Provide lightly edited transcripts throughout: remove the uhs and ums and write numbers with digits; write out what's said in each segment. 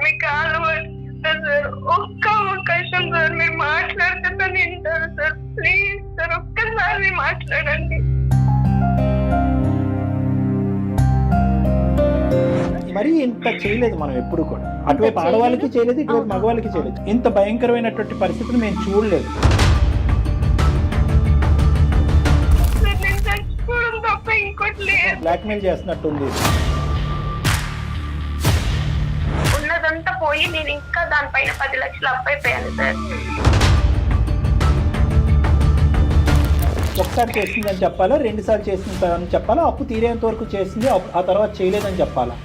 మీ కాలు పట్టుకుంటా సార్. ఒక్క అవకాశం సార్, మీరు మాట్లాడుతున్నా వింటారు సార్. ప్లీజ్ సార్, ఒక్కసారి మాట్లాడండి. మరి ఇంత చేయలేదు మనం ఎప్పుడు కూడా. అటువైపు ఆడవాళ్ళకి చేయలేదు, ఇటువైపు మగవాళ్ళకి చేయలేదు. ఇంత భయంకరమైనటువంటి పరిస్థితిని మేము చూడలేదు. సార్ నేను చచ్చిపోవడం తప్ప ఇంకోటి లేదు. బ్లాక్మెయిల్ చేస్తున్నట్టుంది. ఉన్నదంతా పోయి నేను ఇంకా దానిపైన 10 లక్షలు అప్పైపోయాను సార్. ఒకసారి చేసిందని చెప్పాలా, 2 సార్లు చేసిందని చెప్పాలా, అప్పు తీరేంత వరకు చేసింది ఆ తర్వాత చేయలేదని చెప్పాలా?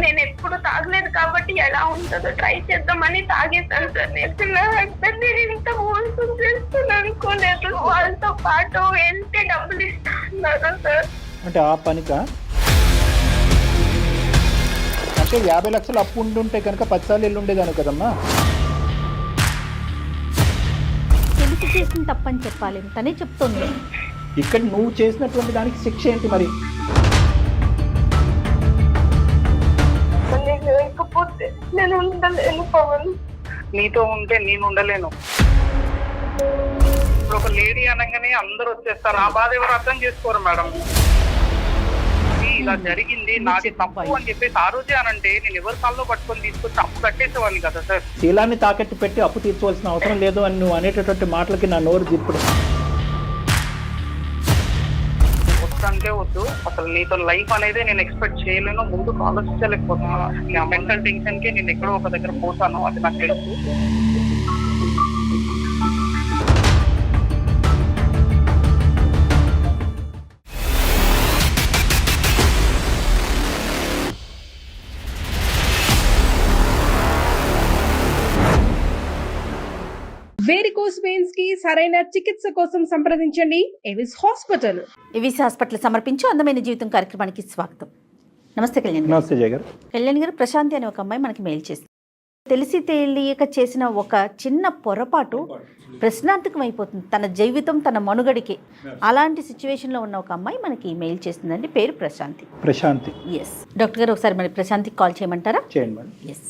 నేను ఎప్పుడు తాగలేదు కాబట్టి ఎలా ఉంటుందో ట్రై చేద్దామని తాగేశాను సార్. నేను నా హస్బెండ్ నేను ఇంత మోసం చేస్తాను అనుకోలేదు. వాళ్ళతో పాటు వెళ్తే డబ్బులు ఇస్తాను సార్. అంటే ఆ పనికా? అంటే 50 లక్షలు అప్పు ఉండుంటే కనుక 10 సార్లు వెళ్ళి ఉండేదాను కదమ్మా. తెలిసి చేసిన తప్పని చెప్పాలి, తనే చెప్తుంది. ఇక్కడ నువ్వు చేసినటువంటి దానికి శిక్ష ఏంటి మరి? లేకపోతే నేను ఉండలేను పవన్. నీతో ఉంటే నేను ఉండలేను. ఇప్పుడు ఒక లేడీ అనగానే అందరూ వచ్చేస్తారు. ఆ బాధ ఎవరు అర్థం చేసుకోరు మేడం. ఇలా జరిగింది, నాది తప్పు అని చెప్పేసి ఆ రోజే అనంటే నేను ఎవరి కాల్లో పట్టుకొని తీసుకొచ్చి అప్పు కట్టేసేవాడిని కదా సార్. శీలాన్ని తాకట్టు పెట్టి అప్పు తీర్చవలసిన అవసరం లేదు అని నువ్వు అనేటటువంటి మాటలకి నా నోరు దిప్పుడు. అంటే వద్దు, అసలు నీతో లైఫ్ అనేది నేను ఎక్స్పెక్ట్ చేయలేను, ముందుకు ఆలోచించలేకపోతున్నాను. నా మెంటల్ టెన్షన్ కి నేను ఎక్కడో ఒక దగ్గర పోతాను, అది నాకు తెలుసు. వేరికోస్ వెయిన్స్ కి సరైన చికిత్స కోసం సంప్రదించండి ఎవిస్ హాస్పిటల్. ఎవిస్ హాస్పిటల్ సమర్పించు అందమైన జీవితం కార్యక్రమానికి స్వాగతం. నమస్తే కళ్యాణ్ గారు. నమస్తే జయ గారు. కళ్యాణ్ గారు, ప్రశాంతి అనే ఒక అమ్మాయి మనకి మెయిల్ చేస్తుంది. తెలిసి తెలియక చేసిన ఒక చిన్న పొరపాటు ప్రశ్నార్థకం అయిపోతుంది తన జీవితం, తన మనుగడికి. అలాంటి సిచ్యువేషన్లో ఉన్న ఒక అమ్మాయి మనకి మెయిల్ చేస్తుందండి. పేరు ప్రశాంతి. ప్రశాంతి. ఎస్ డాక్టర్ గారు, ఒకసారి మరి ప్రశాంతికి కాల్ చేయమంటారా? చేయండి మేడం. ఎస్.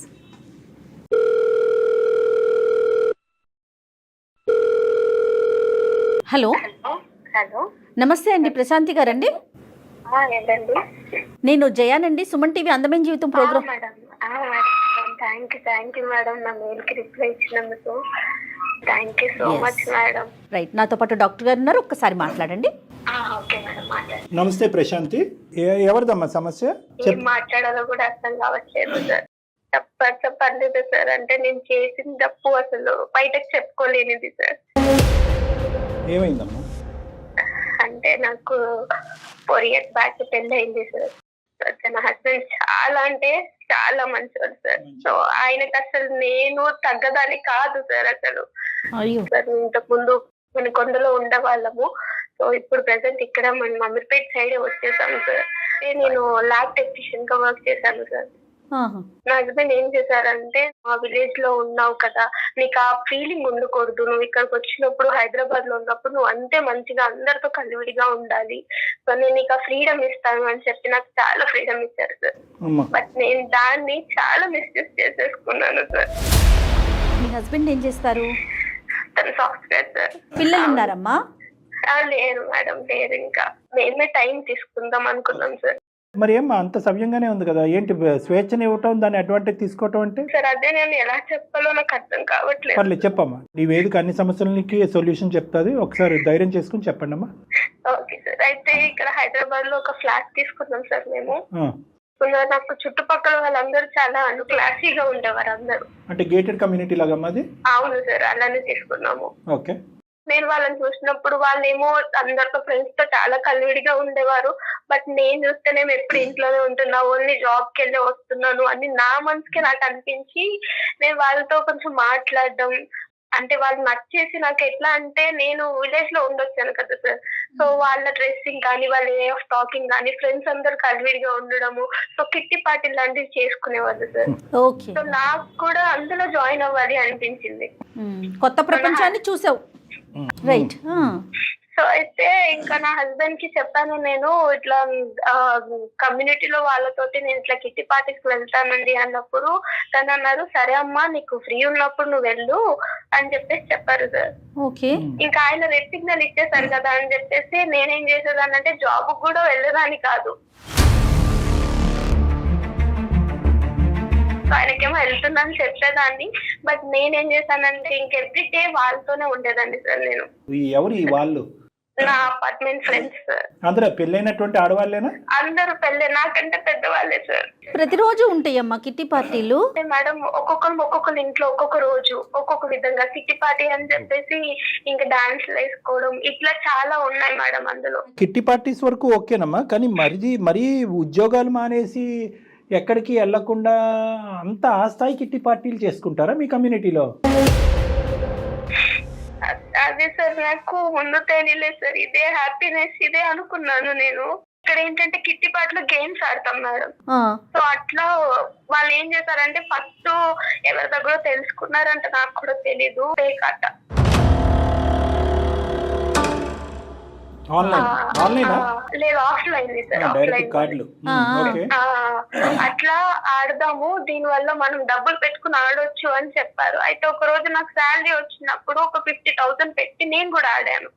హలో. హలో, నమస్తే అండి, ప్రశాంతి గారండి. ఏంటండి? నేను జయానండి, సుమన్ టీవీ అందమైన జీవితం programme. Madam, thank you madam, నా మెయిల్ కి రిప్లై ఇచ్చినందుకు thank you so much madam. Right, నాతో పాటు డాక్టర్ గారు ఉన్నారు, ఒక్కసారి మాట్లాడండి. ఓకే మేడం, మాట్లాడండి. నమస్తే ప్రశాంతి. ఎవరిదమ్మా సమస్య? ఏం మాట్లాడాలో కూడా అర్థం కావట్లేదు సార్. పర్లేదు సార్, అంటే నేను చేసిన తప్పు అసలు బయటకు చెప్పుకోలేనిది సార్. ఏమైందమ్మా? అంటే నాకు 4 years బ్యాక్ పెళ్లి అయింది సార్. నా హస్బెండ్ చాలా అంటే చాలా మంచివాడు సార్. సో ఆయనకు అసలు నేను తగ్గదాని కాదు సార్. అసలు సార్ ఇంతకు ముందు మన కొండలో ఉండేవాళ్ళము. సో ఇప్పుడు ప్రెసెంట్ ఇక్కడ మన అమీర్పేట సైడ్ వచ్చేసాము సార్. నేను ల్యాబ్ టెక్నీషియన్ గా వర్క్ చేశాను సార్. నా హస్బెండ్ ఏం చేశారంటే, మా విలేజ్ లో ఉన్నావు కదా, నీకు ఆ ఫీలింగ్ ఉండకూడదు, నువ్వు ఇక్కడికి వచ్చినప్పుడు హైదరాబాద్ లో ఉన్నప్పుడు నువ్వు అంతే మంచిగా అందరితో కలివిడిగా ఉండాలి, సో నేను నీకు ఆ ఫ్రీడమ్ ఇస్తాను అని చెప్పి నాకు చాలా ఫ్రీడమ్ ఇచ్చారు సార్. బట్ నేను దాన్ని చాలా మిస్యూజ్ చేసేసుకున్నాను సార్. మీ హస్బెండ్ ఏం చేస్తారు? తను సాఫ్ట్వేర్ సార్. పిల్లలు ఉన్నారమ్మా? లేరు మేడం, లేరు. ఇంకా మేమే టైం తీసుకుందాం అనుకున్నాం సార్. మరి ఏమ్మా అంత సవ్యంగానే ఉంది కదా, ఏంటి స్వేచ్ఛని ఇవ్వటం, దాన్ని అడ్వాంటేజ్ తీసుకోవటం అంటే? సార్ అదే నేను ఎలా చెప్పాలో నాకు అర్థం కావట్లేదు. పర్లేదు చెప్పమ్మా, నీ వేదిక అన్ని సమస్యలకి సొల్యూషన్ చెప్తాది, ఒకసారి ధైర్యం చేసుకుని చెప్పండి అమ్మా. Okay sir. అయితే ఇక్కడ హైదరాబాద్ లో ఒక ఫ్లాట్ తీసుకున్నాం సార్ మేము. నాకు చుట్టుపక్కల వాళ్ళందరూ చాలా క్లాసీగా ఉండేవారు అందరూ. అంటే గేటెడ్ కమ్యూనిటీ లాగా అది? అవును సార్, అలానే తీసుకున్నాము. ఓకే. నేను వాళ్ళని చూసినప్పుడు వాళ్ళేమో అందరితో ఫ్రెండ్స్ తో చాలా కలివిడిగా ఉండేవారు. బట్ నేను చూస్తేనేమో ఎప్పుడు ఇంట్లోనే ఉంటున్నా, ఓన్లీ జాబ్ కి వెళ్ళి వస్తున్నాను అని నా మనసుకి నాకు అనిపించి నేను వాళ్ళతో కొంచెం మాట్లాడడం, అంటే వాళ్ళు నచ్చేసి నాకు ఎట్లా అంటే, నేను విలేజ్ లో ఉండొచ్చాను కదా సార్. సో వాళ్ళ డ్రెస్సింగ్ కానీ, వాళ్ళ వే ఆఫ్ టాకింగ్ కానీ, ఫ్రెండ్స్ అందరు కలివిడిగా ఉండడము, సో కిట్టి పార్టీ లాంటివి చేసుకునేవాళ్ళు సార్. సో నాకు కూడా అందులో జాయిన్ అవ్వాలి అనిపించింది. కొత్త ప్రపంచాన్ని చూసావు. రైట్. సో అయితే ఇంకా నా హస్బెండ్ కి చెప్పాను, నేను ఇట్లా కమ్యూనిటీలో వాళ్ళతోటి నేను ఇట్లా కిట్టి పార్టీకి వెళ్తానండి అన్నప్పుడు తను అన్నారు, సరే అమ్మా నీకు ఫ్రీ ఉన్నప్పుడు నువ్వు వెళ్ళు అని చెప్పేసి చెప్పారు సార్. ఓకే. ఇంకా ఆయన రెడ్ సిగ్నల్ ఇచ్చేసారు కదా అని చెప్పేసి నేనేం చేసేదానంటే జాబ్ కూడా వెళ్ళేదాన్ని కాదు. ఆయనకేమో వెళ్తున్నాను చెప్పేదాన్ని, బట్ నేనేం చేశానంటే ఇంక ఎవ్రీడే వాళ్ళతోనే ఉండేదాన్ని సార్. నేను ఎవరు ఈ వాళ్ళు? నా అపార్ట్మెంట్ ఫ్రెండ్స్ సార్. అందరూ పెళ్ళైనటువంటి ఆడవాళ్ళేనా? అందరూ పెళ్ళే, నాకంటే పెద్దవాళ్ళే సార్. ప్రతిరోజు ఉంటాయమ్మా కిట్టి పార్టీలు? మేడం ఒక్కొక్కరు ఇంట్లో ఒక్కొక్క రోజు ఒక్కొక్క విధంగా కిట్టి పార్టీ అని చెప్పేసి ఇంకా డాన్స్లు వేసుకోవడం ఇట్లా చాలా ఉన్నాయి మేడం అందులో. కిట్టి పార్టీస్ వరకు ఓకేనమ్మా, కానీ మరీ ఉద్యోగాలు మానేసి ఎక్కడికి వెళ్లకుండా అంత ఆ స్థాయి కిట్టి పార్టీలు చేసుకుంటారా మీ కమ్యూనిటీలో? అదే సార్, నాకు ముందు తెలియలేదు సార్. ఇదే హ్యాపీనెస్ ఇదే అనుకున్నాను నేను. ఇక్కడ ఏంటంటే కిట్టి పార్టీలో గేమ్స్ ఆడతాం మేడం. సో అట్లా వాళ్ళు ఏం చేశారంటే ఫస్ట్ ఎవరి దగ్గర తెలుసుకున్నారంటే నాకు కూడా తెలీదు, పేకాట. లేదు ఆఫ్లైన్ సార్, ఆఫ్లైన్. అట్లా ఆడదాము, దీని వల్ల మనం డబ్బులు పెట్టుకుని ఆడొచ్చు అని చెప్పారు. అయితే ఒక రోజు నాకు శాలరీ వచ్చినప్పుడు ఒక 50,000 పెట్టి నేను కూడా ఆడాను.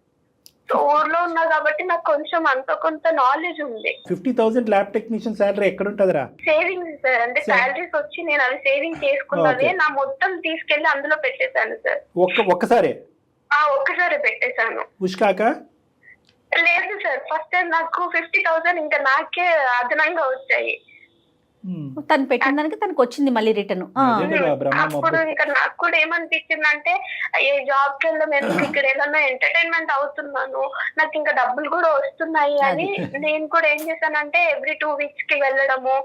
సో ఊర్లో ఉన్నా కాబట్టి నాకు కొంచెం అంత కొంత నాలెడ్జ్ ఉంది. 50,000 ల్యాబ్ టెక్నీషియన్ శాలరీ ఎక్కడ ఉంటదిరా? సేవింగ్స్ సార్, అంటే శాలరీస్ వచ్చి నేను అవి సేవింగ్ చేసుకున్నదే నా మొత్తం తీసుకెళ్లి అందులో పెట్టేశాను సార్. ఒక్కసారి పెట్టేశాను. ఉష్కాక లేదు సార్, ఫస్ట్ టైం నాకు 50,000 ఇంకా నాకే అదనంగా వచ్చాయి. తను పెట్టిన దానికి తనకు వచ్చింది మళ్ళీ రిటర్న్. అప్పుడు ఇంకా నాకు కూడా ఏమనిపించింది అంటే ఏ జాబ్ కి వెళ్ళడం ఎందుకు, ఇక్కడ ఏదన్నా ఎంటర్టైన్మెంట్ అవుతున్నాను, నాకు ఇంకా డబ్బులు కూడా వస్తున్నాయి అని నేను కూడా ఏం చేశానంటే ఎవ్రీ 2 weeks కి వెళ్ళడము,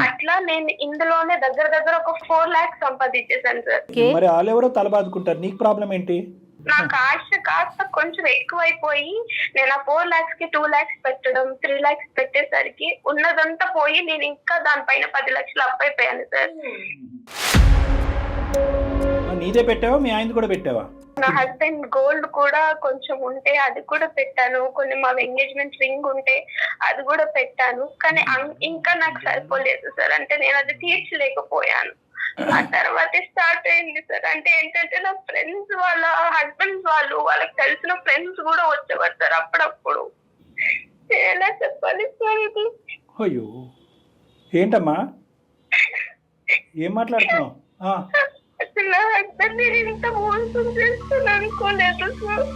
అట్లా నేను ఇందులోనే దగ్గర ఒక 4 lakhs సంపాదించేసాను సార్. మరి వాళ్ళెవరో తలబాదుకుంటారు, నీకు ప్రాబ్లం ఏంటి? నాకు ఆశ కాస్త కొంచెం ఎక్కువైపోయి నేను ఆ 4 lakhs కి 2 lakhs పెట్టడం, 3 lakhs పెట్టేసరికి ఉన్నదంతా పోయి నేను ఇంకా దానిపైన 10 లక్షలు అప్పైపోయాను సార్. నీదే పెట్టావా, మీ ఆయన కూడా పెట్టావా? నా హస్బెండ్ గోల్డ్ కూడా కొంచెం ఉంటే అది కూడా పెట్టాను, కొన్ని మా ఎంగేజ్మెంట్ రింగ్ ఉంటే అది కూడా పెట్టాను. కానీ ఇంకా నాకు సరిపోలేదు సార్, అంటే నేను అది తీర్చలేకపోయాను. ఆ తర్వాత స్టార్ట్ అయింది సార్. అంటే ఏంటంటే నా ఫ్రెండ్స్ వాళ్ళ హస్బెండ్స్ వాళ్ళకి తెలిసిన ఫ్రెండ్స్ కూడా వచ్చేవారు సార్ అప్పుడప్పుడు. ఎలా చెప్పాలి సార్ ఇది? అయ్యో ఏంటమ్మా ఏం మాట్లాడుతున్నావు? అసలు నా హస్బెండ్ నేను ఇంత మోసం చేస్తాను అనుకోలేదు సార్.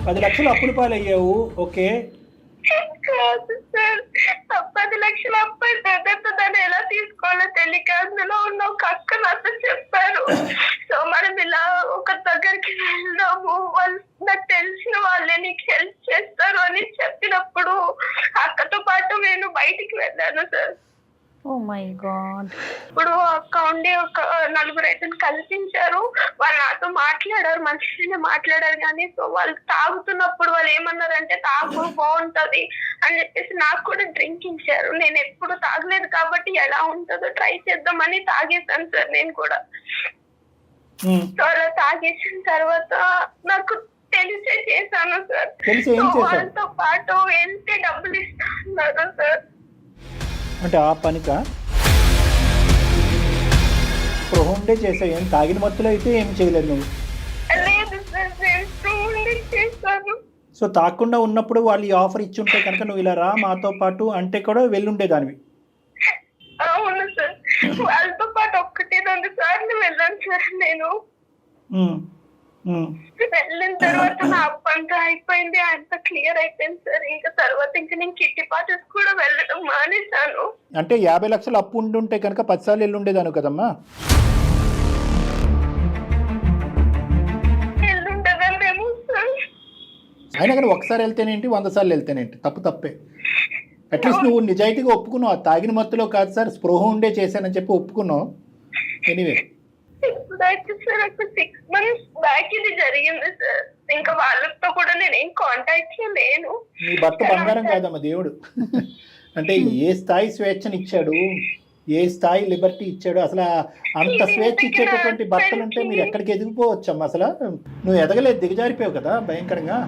10 లక్షలు అప్పులు పాలయ్యావు, ఓకే. కాదు సార్, 10 లక్షలు అబ్బాయి దాన్ని ఎలా తీసుకోవాలో తెలియక అందులో ఉన్న ఒక అక్క నాతో చెప్పారు. సో మనం ఇలా ఒక దగ్గరికి వెళ్దాము, వాళ్ళు నాకు తెలిసిన వాళ్ళే నీకు హెల్ప్ చేస్తారు అని చెప్పినప్పుడు అక్కతో పాటు నేను బయటికి వెళ్ళాను సార్. Oh my God. ఇప్పుడు అక్క ఉండి ఒక 4 ఐదుని కల్పించారు, వాళ్ళు నాతో మాట్లాడారు, మంచిగానే మాట్లాడారు. కానీ సో వాళ్ళు తాగుతున్నప్పుడు వాళ్ళు ఏమన్నారంటే తాగు బాగుంటది అని చెప్పేసి నాకు కూడా డ్రింక్ ఇచ్చారు. నేను ఎప్పుడు తాగలేదు కాబట్టి ఎలా ఉంటుందో ట్రై చేద్దామని తాగేసాను సార్ నేను కూడా. సో అలా తాగేసిన తర్వాత నాకు తెలిసే చేశాను సార్. వాళ్ళతో పాటు వెళ్తే డబ్బులు ఇస్తున్నారు సార్. అంటే ఆ పనికా హోమ్ డే చేసావు? ఏం తాగిన మత్తులో అయితే ఏం చేయలేదు నువ్వు? సో తాగకుండా ఉన్నప్పుడు వాళ్ళు ఈ ఆఫర్ ఇచ్చి ఉంటే కనుక నువ్వు ఇలా రా మాతో పాటు అంటే కూడా వెళ్ళుండేదానివి. అవును సార్, వాళ్ళతో పాటు 1-2 సార్లు వెళ్ళాను సార్ నేను. వెళ్ళిన తర్వాత నా అప్పు అంతా అయిపోయింది, అంతా క్లియర్ అయిపోయింది సార్. ఇంకా తర్వాత ఇంకా నేను కిట్టి పార్టీస్ కూడా వెళ్ళడం మానేశాను. అంటే 50 లక్షలు అప్పు ఉండుంటే కనుక 10 సార్లు వెళ్ళుండేదాను కదమ్మా. వెళ్ళుండేదాన్నేమో సార్. అయినా కానీ ఒకసారి వెళ్తేనేంటి 100 సార్లు వెళ్తేనేంటి, తప్పే. అట్లీస్ట్ నువ్వు నిజాయితీగా ఒప్పుకున్నావు, తాగిన మత్తులో కాదు సార్ స్పృహ ఉండే చేశానని చెప్పి ఒప్పుకున్నావు. ఎనీవే ఇప్పుడైతే సార్ ఒక 6 months బ్యాక్ ఇది జరిగింది సార్. ఇంకా వాళ్ళతో కూడా నేను ఏం కాంటాక్ట్ లో లేను. నీ భర్త బంగారం కాదమ్మా దేవుడు. అంటే ఏ స్థాయి స్వేచ్ఛని ఇచ్చాడు. ఏ స్థాయి లిబర్టీ ఇచ్చాడు అసలు? అంత స్వేచ్ఛ ఇచ్చేటటువంటి భర్తలు ఉంటే మీరు ఎక్కడికి ఎదిగిపోవచ్చమ్మా? అసలు నువ్వు ఎదగలేదు, దిగజారిపోయావు కదా భయంకరంగా.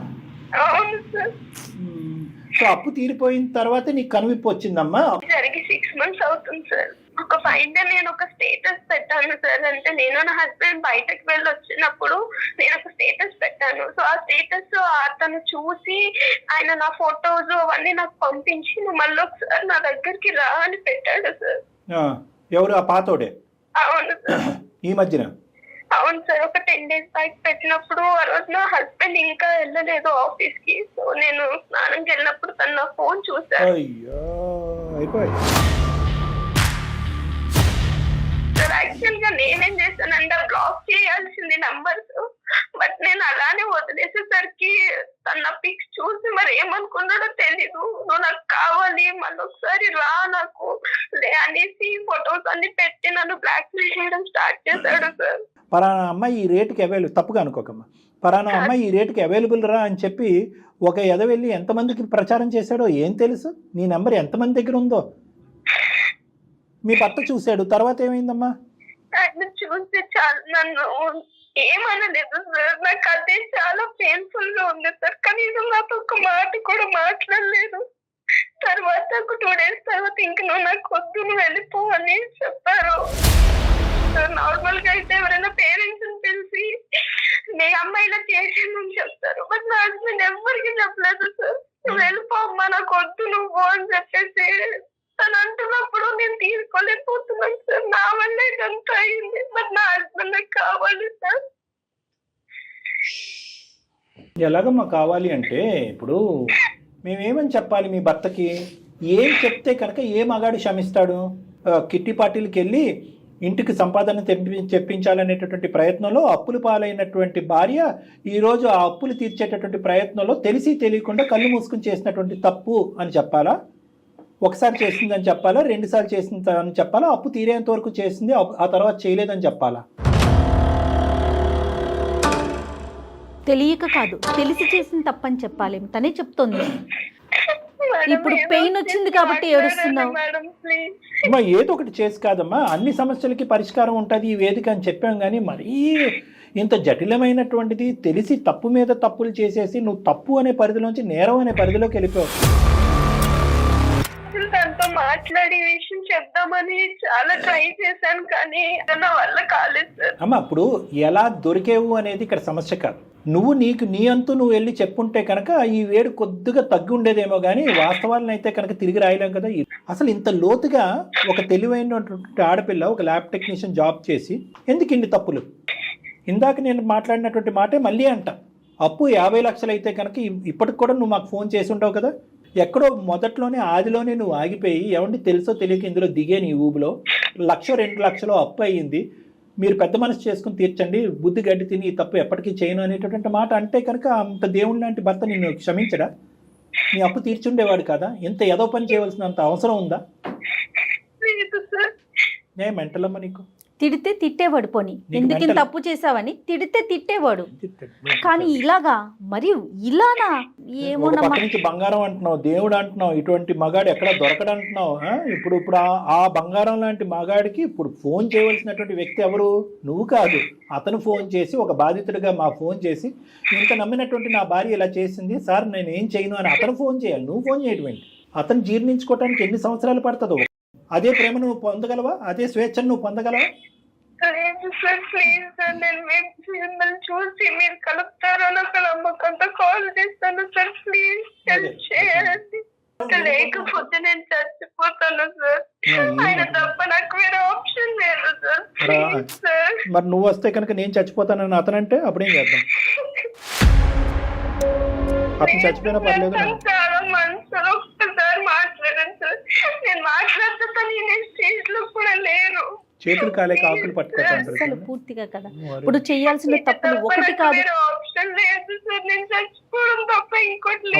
అవును సార్. సో అప్పు తీరిపోయిన తర్వాత నీకు కనువిప్పు వచ్చిందమ్మా? జరిగి 6 months అవుతుంది సార్. ఒక 5 days నేను ఒక స్టేటస్ పెట్టాను సార్. అంటే నేను నా హస్బెండ్ బయటకు వెళ్ళి వచ్చినప్పుడు నేను ఒక స్టేటస్ పెట్టాను. సో ఆ స్టేటస్ అతను చూసి ఆయన నా ఫొటోస్ అవన్నీ నాకు పంపించి నువ్వు మళ్ళీ ఒకసారి నా దగ్గరికి రా అని పెట్టాడు సార్. ఎవరు ఆ పాతోడే? అవును సార్. ఈ మధ్యన? అవును సార్. ఒక 10 days బ్యాక్ పెట్టినప్పుడు ఆ రోజు నా హస్బెండ్ ఇంకా వెళ్ళలేదు ఆఫీస్ కి. సో నేను స్నానంకి వెళ్ళినప్పుడు తను నా ఫోన్ చూసాను. అయ్యో అయిపోయి. సార్ యాక్చువల్ గా నేనేం చేశానంటే బ్లాక్ చేయాల్సింది నంబర్స్, బట్ నేను అలానే వదిలేసేసరికి తన పిక్స్ చూసి మరి ఏమనుకున్నాడో తెలీదు. నువ్వు నాకు కావాలి మళ్ళీ ఒకసారి రా నాకు అనేసి ఫొటోస్ అన్ని పెట్టి నన్ను బ్లాక్ మెయిల్ చేయడం స్టార్ట్ చేశాడు సార్. పలానా అమ్మాయి ఈ రేటుకి అవైలబుల్, తప్పుగా అనుకోకమ్మా, పలానా అమ్మాయి ఈ రేటుకి అవైలబుల్ రా అని చెప్పి ఒక ఎదవెళ్ళి ఎంతమందికి ప్రచారం చేశాడో ఏం తెలుసు? నీ నెంబర్ ఎంతమంది దగ్గర ఉందో మీ భర్త చూశాడు. తర్వాత ఏమైందమ్మా? ఆయన చూసి చాలా నన్ను ఏమనలేదు సార్. నాకు అదే చాలా పెయిన్ఫుల్ గా ఉంది సార్. కనీసం నాతో ఒక మాట కూడా మాట్లాడలేదు. తర్వాత ఒక 2 days తర్వాత ఇంక నువ్వు నాకు వద్దు, నువ్వు వెళ్ళిపో అని చెప్పారు సార్. నార్మల్ గా అయితే ఎవరైనా పేరెంట్స్ పిలిచి మీ అమ్మాయిలా చేసిందని చెప్తారు, బట్ నా హస్బెండ్ ఎవరికి చెప్పలేదు సార్. నువ్వు వెళ్ళిపో అమ్మా, నాకు వద్దు నువ్వు అని చెప్పేసి తను అంటున్నప్పుడు నేను తీసుకోలేకపోతున్నాను సార్. నా వల్ల ఇదంతా అయింది, బట్ నా హస్బెండ్ నాకు కావాలి సార్. ఎలాగమ్మా కావాలి అంటే ఇప్పుడు మేమేమని చెప్పాలి మీ భర్తకి? ఏం చెప్తే కనుక ఏ మగాడు క్షమిస్తాడు? కిట్టి పార్టీలకి వెళ్ళి ఇంటికి సంపాదన తెప్పించాలనేటటువంటి ప్రయత్నంలో అప్పులు పాలైనటువంటి భార్య ఈరోజు ఆ అప్పులు తీర్చేటటువంటి ప్రయత్నంలో తెలిసి తెలియకుండా కళ్ళు మూసుకుని చేసినటువంటి తప్పు అని చెప్పాలా? ఒకసారి చేసిందని చెప్పాలా? 2 సార్లు చేసిందని చెప్పాలా? అప్పు తీరేంత వరకు చేసింది, ఆ తర్వాత చేయలేదని చెప్పాలా? తెలియక కాదు, తెలిసి చేసిన తప్పని చెప్పాలి. తనే చెప్తోంది. ఇప్పుడు పెయిన్ వచ్చింది కాబట్టి ఏడుస్తున్నావు. అమ్మా ఏదో ఒకటి చేసి కాదమ్మా, అన్ని సమస్యలకి పరిష్కారం ఉంటుంది ఈ వేదిక అని చెప్పాం. కానీ మరీ ఇంత జటిలమైనటువంటిది తెలిసి తప్పు మీద తప్పులు చేసేసి నువ్వు తప్పు అనే పరిధిలోంచి నేరం అనే పరిధిలోకి వెళ్ళిపోయావు. తనతో మాట్లాడి విషయం చెప్దామని చాలా ట్రై చేశాను, కానీ నా వల్ల కాలేదు సార్. అమ్మ ఇప్పుడు ఎలా దొరికేవు అనేది ఇక్కడ సమస్య కాదు. నువ్వు నీ అంతూ నువ్వు వెళ్ళి చెప్పుంటే కనుక ఈ వేడు కొద్దిగా తగ్గి ఉండేదేమో, కానీ వాస్తవాలను అయితే కనుక తిరిగి రాయలేం కదా. అసలు ఇంత లోతుగా ఒక తెలివైనటువంటి ఆడపిల్ల ఒక ల్యాబ్ టెక్నీషియన్ జాబ్ చేసి ఎందుకు ఇన్ని తప్పులు? ఇందాక నేను మాట్లాడినటువంటి మాటే మళ్ళీ అంట. అప్పు 50 లక్షలు అయితే కనుక ఇప్పటికి కూడా నువ్వు మాకు ఫోన్ చేసి ఉంటావు కదా. ఎక్కడో మొదట్లోనే ఆదిలోనే నువ్వు ఆగిపోయి ఎవరిని తెలుసో తెలియక ఇందులో దిగే నీ ఊబులో 1-2 లక్షలు అప్పు అయ్యింది, మీరు పెద్ద మనసు చేసుకుని తీర్చండి, బుద్ధి గడ్డి తిని ఈ తప్పు ఎప్పటికీ చేయను అనేటటువంటి మాట అంటే కనుక అంత దేవుడి లాంటి భర్త నిన్ను క్షమించడా? నీ అప్పు తీర్చుండేవాడు కదా. ఇంత ఏదో పని చేయవలసినంత అవసరం ఉందా? ఏ మెంటలమ్మ నీకు? తిడితే తిట్టేవాడు, పోనీ ఎందుకు తప్పు చేసావని తిడితే తిట్టేవాడు. కానీ ఇలాగా మరి ఇలానా? ఏమో నుంచి బంగారం అంటున్నావు, దేవుడు అంటున్నావు, ఇటువంటి మగాడు ఎక్కడ దొరకడు అంటున్నావు. ఇప్పుడు ఆ బంగారం లాంటి మగాడికి ఇప్పుడు ఫోన్ చేయవలసినటువంటి వ్యక్తి ఎవరు? నువ్వు కాదు, అతను ఫోన్ చేసి ఒక బాధితుడిగా మా ఫోన్ చేసి ఇంత నమ్మినటువంటి నా భార్య ఇలా చేసింది సార్ నేను ఏం చేయను అని అతను ఫోన్ చేయాలి. నువ్వు ఫోన్ చేయడం అతను జీర్ణించుకోవడానికి ఎన్ని సంవత్సరాలు పడుతుందో? అదే ప్రేమ నువ్వు పొందగలవా? అదే స్వేచ్ఛను నువ్వు పొందగలవా? లేదు సార్, ప్లీజ్ సార్. నేను మిమ్మల్ని చూసి మీరు కలుపుతారని ఒక నమ్మకంతో కాల్ చేస్తాను సార్. ప్లీజ్ హెల్ప్ చేయండి. లేకపోతే నేను చచ్చిపోతాను సార్. ఆయన తప్ప నాకు వేరే ఆప్షన్ లేదు సార్. Please sir. మరి నువ్వు వస్తే కనుక నేను చచ్చిపోతానని అతనంటే అప్పుడేం చేద్దాం? అతను చచ్చిపోయినా పర్లేదు. చాలా మనసులో ఒక్కసారి మాట్లాడాను సార్. నేను మాట్లాడుతాను, నేను స్టేజ్ లో కూడా లేరు. చేతులు కాలే కాకులు పట్టుకోవడం అసలు పూర్తిగా కదా. ఇప్పుడు చేయాల్సిన తప్పులు ఒకటి కాదు. ఆప్షన్ లేదు సార్. నేను చచ్చిపోవడం తప్ప ఇంకోటి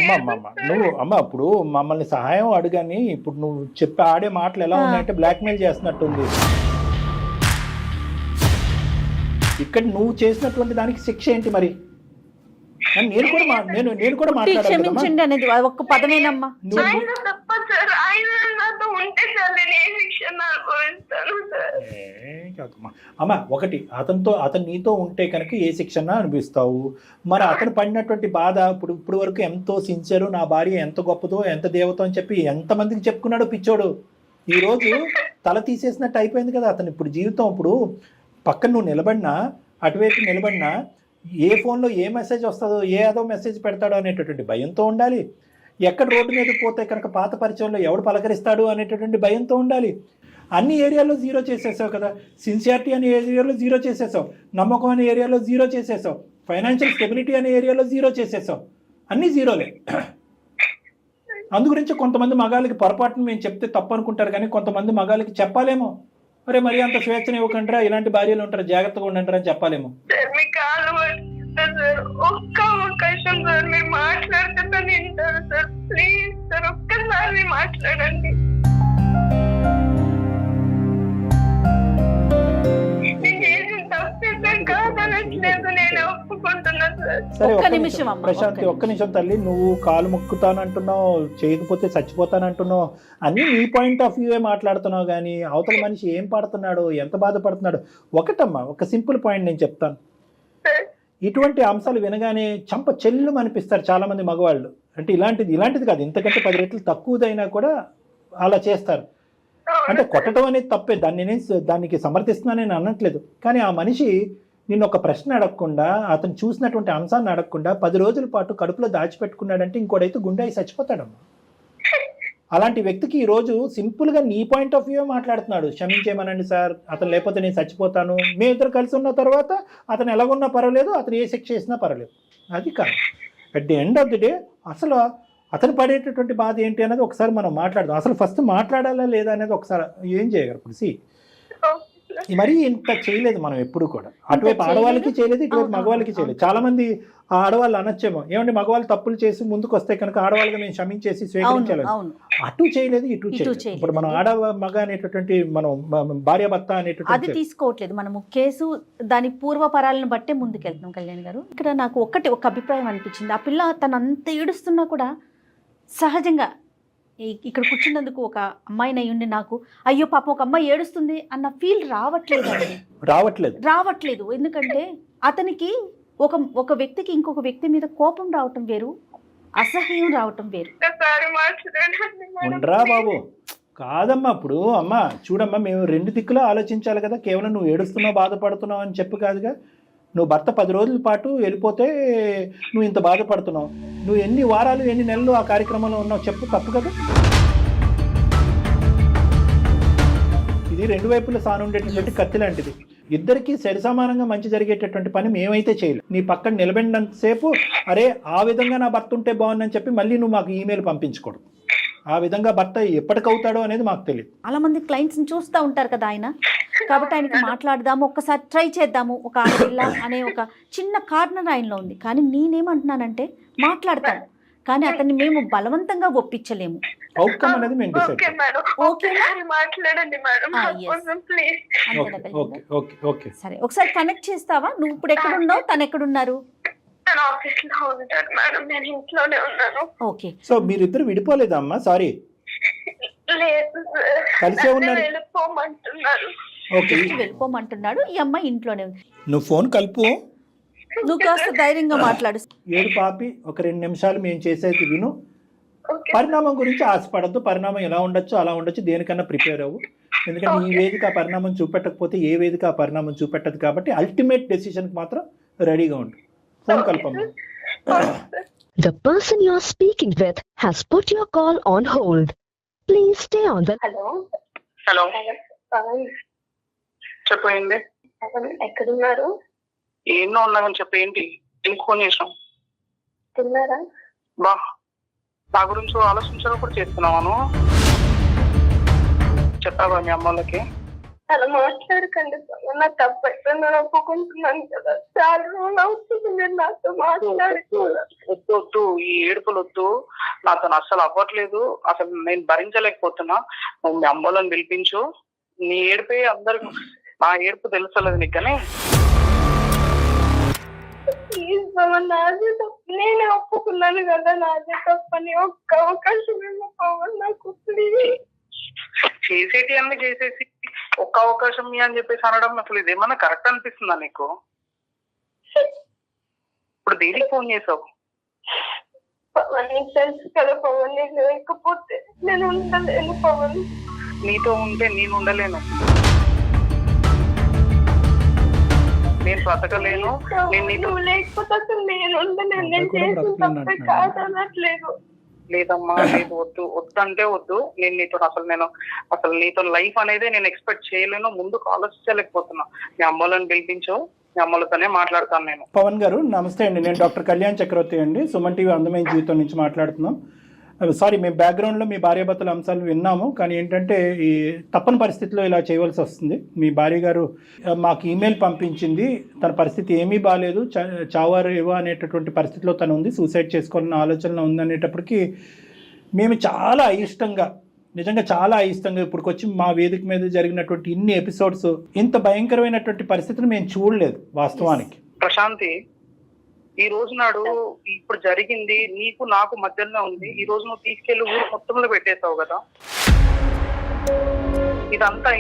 నువ్వు అమ్మ ఇప్పుడు మమ్మల్ని సహాయం అడుగని ఇప్పుడు నువ్వు చెప్పి ఆడే మాటలు ఎలా ఉన్నాయంటే బ్లాక్మెయిల్ చేస్తున్నట్టుంది. ఇక్కడ నువ్వు చేసినటువంటి దానికి శిక్ష ఏంటి మరి? నేను కూడా పుట్టి మాట్లాడాలి కదమ్మా. క్షమించండి అనేది ఒక్క పదమేనమ్మా. ఆయన తప్ప సార్, ఆయన నాతో ఉంటే సార్ నేను ఏ శిక్షణ అనుభవిస్తాను సార్. అమ్మ ఒకటి, అతను నీతో ఉంటే కనుక ఏ శిక్షణ అనిపిస్తావు. మరి అతను పడినటువంటి బాధ ఇప్పుడు వరకు ఎంతో సిన్సియరు, నా భార్య ఎంత గొప్పదో ఎంత దేవతో అని చెప్పి ఎంతమందికి చెప్పుకున్నాడు పిచ్చోడు. ఈరోజు తల తీసేసినట్టు అయిపోయింది కదా అతను ఇప్పుడు జీవితం. ఇప్పుడు పక్కన నువ్వు నిలబడినా, అటువైపు నిలబడినా, ఏ ఫోన్లో ఏ మెసేజ్ వస్తుందో, ఏదో మెసేజ్ పెడతాడో అనేటటువంటి భయంతో ఉండాలి. ఎక్కడ రోడ్డు మీద పోతే కనుక పాత పరిచయంలో ఎవడు పలకరిస్తాడు అనేటటువంటి భయంతో ఉండాలి. అన్ని ఏరియాలో జీరో చేసేసావు కదా. సిన్సియారిటీ అనే ఏరియాలో జీరో చేసేసావు, నమ్మకం అనే ఏరియాలో జీరో చేసేసావు, ఫైనాన్షియల్ స్టెబిలిటీ అనే ఏరియాలో జీరో చేసేసావు. అన్నీ జీరోలే. అందు గురించి కొంతమంది మగాళ్ళకి పొరపాటును మేము చెప్తే తప్పు అనుకుంటారు, కానీ కొంతమంది మగాళ్ళకి చెప్పాలేమో, అరే మరి అంత స్వేచ్ఛను ఇవ్వకంటారా, ఇలాంటి భార్యలు ఉంటారు, జాగ్రత్తగా ఉండంటారా అని చెప్పాలేమో. సార్ మీ కాలు సార్, ఒక్క అవకాశం సార్, మీరు మాట్లాడుతున్నా వింటారు సార్, ప్లీజ్ సార్, ఒక్కసారి మాట్లాడండి. నేను చేసిన తప్పే సార్, కాదనట్లేదు, నేను ఒప్పుకుంటున్నా సార్. సరే ఒక్క నిమిషం అమ్మ, ప్రశాంతి, ఒక్క నిమిషం తల్లి. నువ్వు కాలు మొక్కుతానంటున్నావు, చేయకపోతే చచ్చిపోతానంటున్నావు, అన్నీ నీ పాయింట్ ఆఫ్ వ్యూవే మాట్లాడుతున్నావు, కానీ అవతల మనిషి ఏం పడుతున్నాడు, ఎంత బాధపడుతున్నాడు. ఒకటమ్మా, ఒక సింపుల్ పాయింట్ నేను చెప్తాను. ఇటువంటి అంశాలు వినగానే చంప చెల్లు అనిపిస్తారు చాలామంది మగవాళ్ళు. అంటే ఇలాంటిది కాదు, ఇంతకంటే 10 రెట్లు తక్కువదైనా కూడా అలా చేస్తారు. అంటే కొట్టడం అనేది తప్పే, దానికి సమర్థిస్తున్నాను నేను అనట్లేదు. కానీ ఆ మనిషి నిన్ను ఒక ప్రశ్న అడగకుండా, అతను చూసినటువంటి అంశాన్ని అడగకుండా 10 రోజుల పాటు కడుపులో దాచిపెట్టుకున్నాడంటే ఇంకోడైతే గుండె అయి చచ్చిపోతాడమ్మా. అలాంటి వ్యక్తికి ఈరోజు సింపుల్గా నీ పాయింట్ ఆఫ్ వ్యూ మాట్లాడుతున్నాడు. క్షమించేయమనండి సార్, అతను లేకపోతే నేను చచ్చిపోతాను. మేము ఇద్దరు కలిసి ఉన్న తర్వాత అతను ఎలాగున్నా పర్వాలేదు, అతను ఏ శిక్ష చేసినా పర్వాలేదు. అది కాదు. At the end of the day అసలు అతను పడేటటువంటి బాధ ఏంటి అనేది ఒకసారి మనం మాట్లాడదాం. అసలు ఫస్ట్ మాట్లాడాలా లేదా అనేది ఒకసారి ఏం చేయగలరు. ఇప్పుడు మరీ ఇంత చేయలేదు మనం ఎప్పుడు కూడా. అటువైపు ఆడవాళ్ళకి చేయలేదు, ఇటువైపు మగవాళ్ళకి చేయలేదు. చాలా మంది ఆడవాళ్ళు అనొచ్చేమో, ఏమంటే మగవాళ్ళు తప్పులు చేసి ముందుకు వస్తే కనుక ఆడవాళ్ళగా మేము క్షమించేసి స్వీకరించాలి. అటు చేయలేదు, ఇటు చేయలేదు. ఇప్పుడు మనం ఆడ మగ అనేటటువంటి మనం భార్య భర్త అనేటువంటి అది తీసుకోవట్లేదు మనము. కేసు దాని పూర్వపరాలను బట్టే ముందుకెళ్తున్నాం. కళ్యాణ్ గారు, ఇక్కడ నాకు ఒక అభిప్రాయం అనిపించింది. ఆ పిల్ల తను అంత ఏడుస్తున్నా కూడా సహజంగా ఇక్కడ కూర్చున్నందుకు ఒక అమ్మాయిని అయ్యుండి నాకు అయ్యో పాపం ఒక అమ్మాయి ఏడుస్తుంది అన్న ఫీల్ రావట్లేదు. ఎందుకంటే అతనికి ఒక వ్యక్తికి ఇంకొక వ్యక్తి మీద కోపం రావటం వేరు, అసహ్యం రావటం వేరు. ఉండరా బాబు, కాదమ్మా. ఇప్పుడు అమ్మ చూడమ్మా, మేము 2 దిక్కులో ఆలోచించాలి కదా. కేవలం నువ్వు ఏడుస్తున్నావు, బాధపడుతున్నావు అని చెప్పు కాదుగా. నువ్వు భర్త 10 రోజుల పాటు వెళ్ళిపోతే నువ్వు ఇంత బాధపడుతున్నావు. నువ్వు ఎన్ని వారాలు ఎన్ని నెలలు ఆ కార్యక్రమంలో ఉన్నావు చెప్పు, తప్పు కదా. ఇది 2 వైపుల సానుండేటటువంటి కత్తి లాంటిది. ఇద్దరికి సరిసమానంగా మంచి జరిగేటటువంటి పని మేమైతే చేయలేదు. నీ పక్కన నిలబడినంతసేపు అరే ఆ విధంగా నా భర్త ఉంటే బాగుందని చెప్పి మళ్ళీ నువ్వు మాకు ఈమెయిల్ పంపించకూడదు. ఆ విధంగా భర్త ఎప్పటికవుతాడో అనేది మాకు తెలియదు. చాలా మంది క్లయింట్స్ని చూస్తూ ఉంటారు కదా ఆయన, కాబట్టి ఆయనకి మాట్లాడదాము, ఒక్కసారి ట్రై చేద్దాము. ఒక ఆడపిల్ల అనే ఒక చిన్న కార్నర్ ఆయనలో ఉంది. కానీ నేనేమంటున్నానంటే మాట్లాడతాను, కానీ అతన్ని మేము బలవంతంగా ఒప్పించలేము. అవుట్కమ్ అనేది మేము డిసైడ్. ఓకే సరే, ఒకసారి కనెక్ట్ చేస్తావా? నువ్వు ఇప్పుడు ఎక్కడున్నావు, తను ఎక్కడున్నారు? ఆఫీస్ లో ఉంటారు మేడం, నేను ఇంట్లోనే ఉన్నాను. ఓకే. సో మీరిద్దరు విడిపోలేదమ్మా? సారీ, లేదు కలిసే ఉన్నారు. వెళ్ళిపోమంటున్నాడు. ఈ అమ్మాయి ఇంట్లోనే ఉంది. నువ్వు ఫోన్ కలుపు, నువ్వు కాస్త ధైర్యంగా మాట్లాడు. ఏడు పాపి, ఒక 2 నిమిషాలు మేము చేసేది విను. పరిణామం గురించి ఆశపడద్దు. పరిణామం ఎలా ఉండొచ్చు అలా ఉండొచ్చు, దేనికన్నా ప్రిపేర్ అవ్వు. ఎందుకంటే ఈ వేదిక ఆ పరిణామం చూపెట్టకపోతే ఏ వేదిక ఆ పరిణామం చూపెట్టదు. కాబట్టి అల్టిమేట్ డెసిషన్కి మాత్రం రెడీగా ఉండు. Phone కల్పమ్మ. The person you are speaking with has put your call on hold. Please stay on the... hello చెప్పండి. ఎక్కడున్నారు? ఎన్నో ఉన్నాయని చెప్పి ఏంటి ఎందుకు ఫోన్ చేసాం? తిన్నారా? బా, నా గురించి ఆలోచించడం కూడా చేస్తున్నాను. చెప్పావా మీ అమ్మ వాళ్ళకి? అలా మాట్లాడకండి, నా తప్పు అయిపోయిందని ఒప్పుకుంటున్నాను కదా. చాలా రోజులు అవుతుంది మీరు నాతో వద్దు, ఈ ఏడుపులు వద్దు. నాతో అస్సలు అవ్వట్లేదు, అసలు నేను భరించలేకపోతున్నా. నువ్వు మీ అమ్మలను పిలిపించు. నీ ఏడిపే అందరికి, నా ఏడుపు తెలుసలేదు నీకు. కానీ ప్లీజ్ బాబా, నాది తప్పు నేను ఒప్పుకున్నాను కదా నాదే తప్పని. ఒక్క అవకాశం ఏమో పవన్ నాకు ప్లీజ్. చేసేటి అన్ని చేసేసి ఒక్క అవకాశం మీ అని చెప్పేసి అనడం అసలు ఇదేమన్నా కరెక్ట్ అనిపిస్తుందా నీకు? ఇప్పుడు దేనికి ఫోన్ చేసావు? పవన్ నీకు తెలుసు కదా పవన్, నేను లేకపోతే నేను ఉండలేను పవన్. నీతో ఉంటే నేను ఉండలేను, నేను బ్రతకలేను. నువ్వు లేకపోతే అసలు నేను ఉండలేను. నేను చేసిన తప్పే కాదనట్లేదు. లేదమ్మా లేదు, వద్దు వద్దంటే వద్దు. అసలు నీతో లైఫ్ అనేది నేను ఎక్స్పెక్ట్ చేయలేను, ముందుకు ఆలోచించలేకపోతున్నా. మీ అమ్మలను పిలిపించు, మీ అమ్మలతోనే మాట్లాడతాను నేను. పవన్ గారు నమస్తే అండి, నేను డాక్టర్ కళ్యాణ్ చక్రవర్తి అండి, సుమన్ టీవీ అందమైన జీవితం నుంచి మాట్లాడుతున్నాం. సారీ, మేము బ్యాక్గ్రౌండ్లో మీ భార్యాభర్తల అంశాలు విన్నాము, కానీ ఏంటంటే ఈ తప్పని పరిస్థితిలో ఇలా చేయవలసి వస్తుంది. మీ భార్య గారు మాకు ఈమెయిల్ పంపించింది, తన పరిస్థితి ఏమీ బాగాలేదు, చావారు ఏవో అనేటటువంటి పరిస్థితిలో తను ఉంది, సూసైడ్ చేసుకోవాలన్న ఆలోచనలో ఉందనేటప్పటికీ మేము చాలా అయిష్టంగా, నిజంగా చాలా అయిష్టంగా ఇప్పటికొచ్చి మా వేదిక మీద జరిగినటువంటి ఇన్ని ఎపిసోడ్స్, ఇంత భయంకరమైనటువంటి పరిస్థితిని మేము చూడలేదు వాస్తవానికి. ప్రశాంతి, ఈ రోజు నాడు ఇప్పుడు జరిగింది నీకు నాకు మధ్యలో ఉంది. ఈ రోజు నువ్వు తీసుకెళ్లి ఊరు మొత్తంలో పెట్టేసావు కదా, ఇదంతా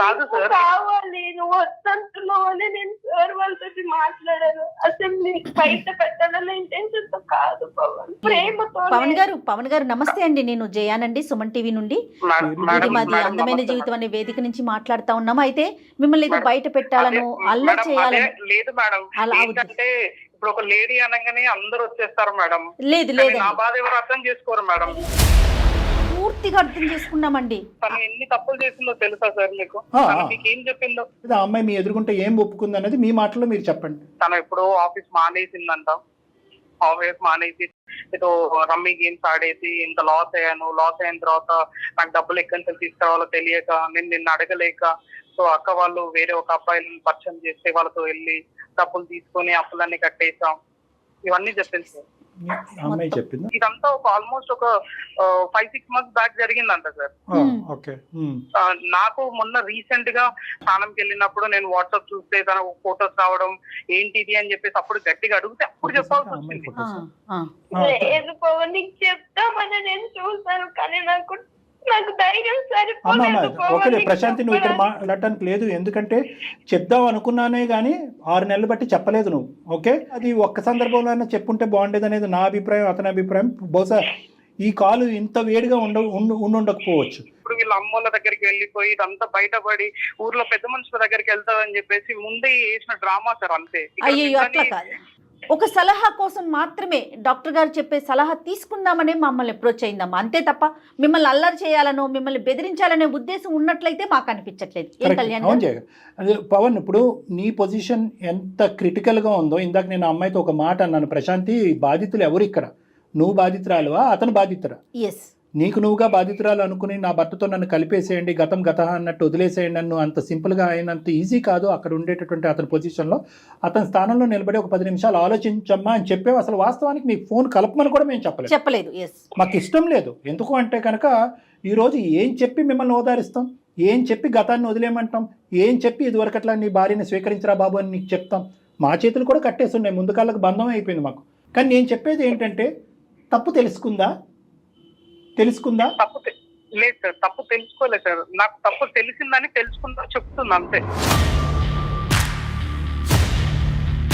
కాదు సార్. కావాలి నువ్వు వద్దంటున్నావు అని నేను సార్ వాళ్ళతో మాట్లాడాను. అసలు నీకు బయట పెట్టాలన్న ఇంటెన్షన్ తో కాదు పవన్, ప్రేమతో. పవన్ గారు నమస్తే అండి, నేను జయానండి, సుమన్ టీవీ నుండి. ఇది మాది అందమైన జీవితం అనే వేదిక నుంచి మాట్లాడుతా ఉన్నాము. అయితే మిమ్మల్ని ఏదో బయట పెట్టాలను, అల్లరి చేయాలని లేదు మేడం. ఏంటంటే ఇప్పుడు ఒక లేడీ అనగానే అందరూ వచ్చేస్తారు మేడం. లేదు నా బాధ ఎవరు అర్థం చేసుకోరు మేడం. పూర్తిగా అర్థం చేసుకున్నామండి. తను ఎన్ని తప్పులు చేసిందో తెలుసా సార్ మీకు? మీకు ఏం చెప్పిందో? ఆ అమ్మాయి మీ ఎదుర్కొంటే ఏం ఒప్పుకుంది అనేది మీ మాటలో మీరు చెప్పండి. తను ఎప్పుడో ఆఫీస్ మానేసిందంట. ఆఫీస్ మానేసి ఏదో రమ్మీ గేమ్స్ ఆడేసి ఇంత లాస్ అయ్యాను, లాస్ అయిన తర్వాత నాకు డబ్బులు ఎక్కడి నుంచి తీసుకురావాలో తెలియక, నేను నిన్ను అడగలేక, సో అక్క వాళ్ళు వేరే ఒక అబ్బాయిని పరిచయం చేస్తే వాళ్ళతో వెళ్ళి డబ్బులు తీసుకొని అప్పులన్నీ కట్టేసాం, ఇవన్నీ చెప్పింది సార్. అమ్మాయి చెప్పింది ఇదంతా ఒక ఆల్మోస్ట్ ఒక 5-6 months బ్యాక్ జరిగిందంట సార్. నాకు మొన్న రీసెంట్ గా స్నానంకి వెళ్ళినప్పుడు నేను వాట్సాప్ చూస్తే తన ఫొటోస్ రావడం ఏంటిది అని చెప్పేసి అప్పుడు గట్టిగా అడిగితే అప్పుడు చెప్పాల్సి వచ్చింది. లేదు పవన్, నీకు చెప్తామని నేను చూసాను కానీ నాకు ధైర్యం ఓకే ప్రశాంతి, నువ్వు ఇక్కడ మాట్లాడటానికి లేదు, ఎందుకంటే చెప్దాం అనుకున్నానే కానీ 6 నెలలు బట్టి చెప్పలేదు నువ్వు. ఓకే, అది ఒక్క సందర్భంలో అయినా చెప్పుంటే బాగుండేది అనేది నా అభిప్రాయం, అతని అభిప్రాయం. బహుశా ఈ కాలు ఇంత వేడిగా ఉండకపోవచ్చు. ఇప్పుడు వీళ్ళ అమ్మోళ్ళ దగ్గరికి వెళ్ళిపోయి ఇదంతా బయటపడి ఊర్లో పెద్ద మనుషుల దగ్గరికి వెళ్తాదని చెప్పేసి ముందే వేసిన డ్రామా సార్, అంతే. అయ్యో అట్లా కాదు, ఒక సలహా కోసం మాత్రమే డాక్టర్ గారు చెప్పే సలహా తీసుకుందామనే మమ్మల్ని అప్రోచ్ అయిందమ్మా, అంతే తప్ప మిమ్మల్ని అల్లరి చేయాలనో మిమ్మల్ని బెదిరించాలనే ఉద్దేశం ఉన్నట్లయితే మాకు అనిపించట్లేదు. అదే పవన్, ఇప్పుడు నీ పొజిషన్ ఎంత క్రిటికల్గా ఉందో, ఇందాక నేను అమ్మాయితో ఒక మాట అన్నాను, ప్రశాంతి బాధితులు ఎవరు ఇక్కడ, నువ్వు బాధితురాలువా అతను బాధితురా? ఎస్, నీకు నువ్వుగా బాధితురాలు అనుకుని నా భర్తతో నన్ను కలిపేసేయండి, గతం గత అన్నట్టు వదిలేసేయండి నన్ను, అంత సింపుల్గా అయినంత ఈజీ కాదు. అక్కడ ఉండేటటువంటి అతని పొజిషన్లో అతని స్థానంలో నిలబడి ఒక 10 నిమిషాలు ఆలోచించమ్మా అని చెప్పేవి. అసలు వాస్తవానికి మీకు ఫోన్ కలపమని కూడా మేము చెప్పలేదు. మాకు ఇష్టం లేదు. ఎందుకు అంటే కనుక ఈరోజు ఏం చెప్పి మిమ్మల్ని ఓదారిస్తాం, ఏం చెప్పి గతాన్ని వదిలేయమంటాం, ఏం చెప్పి ఇదివరకట్లా నీ భార్యని స్వీకరించరా బాబు అని నీకు చెప్తాం. మా చేతులు కూడా కట్టేస్తున్నాయి, ముందు కాళ్ళకు బంధం అయిపోయింది మాకు. కానీ నేను చెప్పేది ఏంటంటే తప్పు తెలుసుకుందా? తప్పు లేదు సార్, తప్పు తెలుసుకోలేదు సార్. నాకు తప్పు తెలిసిందని తెలుసుకుందా చెప్తున్నా అంతే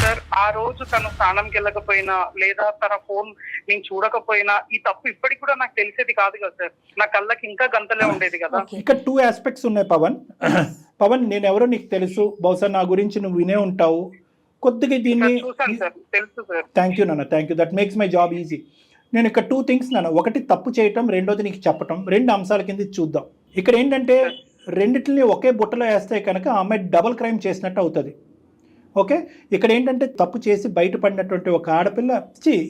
సార్. ఆ రోజు తను స్నానంకి వెళ్ళకపోయినా లేదా తన ఫోన్ నేను చూడకపోయినా ఈ తప్పు ఇప్పటికి కూడా నాకు తెలిసేది కాదు కదా సార్. నా కళ్ళకి ఇంకా గంతలే ఉండేది కదా. ఇక్కడ 2 ఆస్పెక్ట్స్ ఉన్నాయి పవన్. నేను ఎవరో నీకు తెలుసు, బహుశా నా గురించి నువ్వు వినే ఉంటావు కొద్దిగా. దీన్ని చూసాను సార్, తెలుసు సార్. థ్యాంక్ యూ నాన్న, thank you, that makes my job easy. నేను ఇక్కడ 2 things నాన్న, ఒకటి తప్పు చేయటం, రెండోది నీకు చెప్పటం. 2 అంశాల కింద చూద్దాం. ఇక్కడ ఏంటంటే రెండిటిని ఒకే బుట్టలో వేస్తే కనుక ఆ అమ్మాయి డబుల్ క్రైమ్ చేసినట్టు అవుతుంది. ఓకే, ఇక్కడ ఏంటంటే తప్పు చేసి బయటపడినటువంటి ఒక ఆడపిల్ల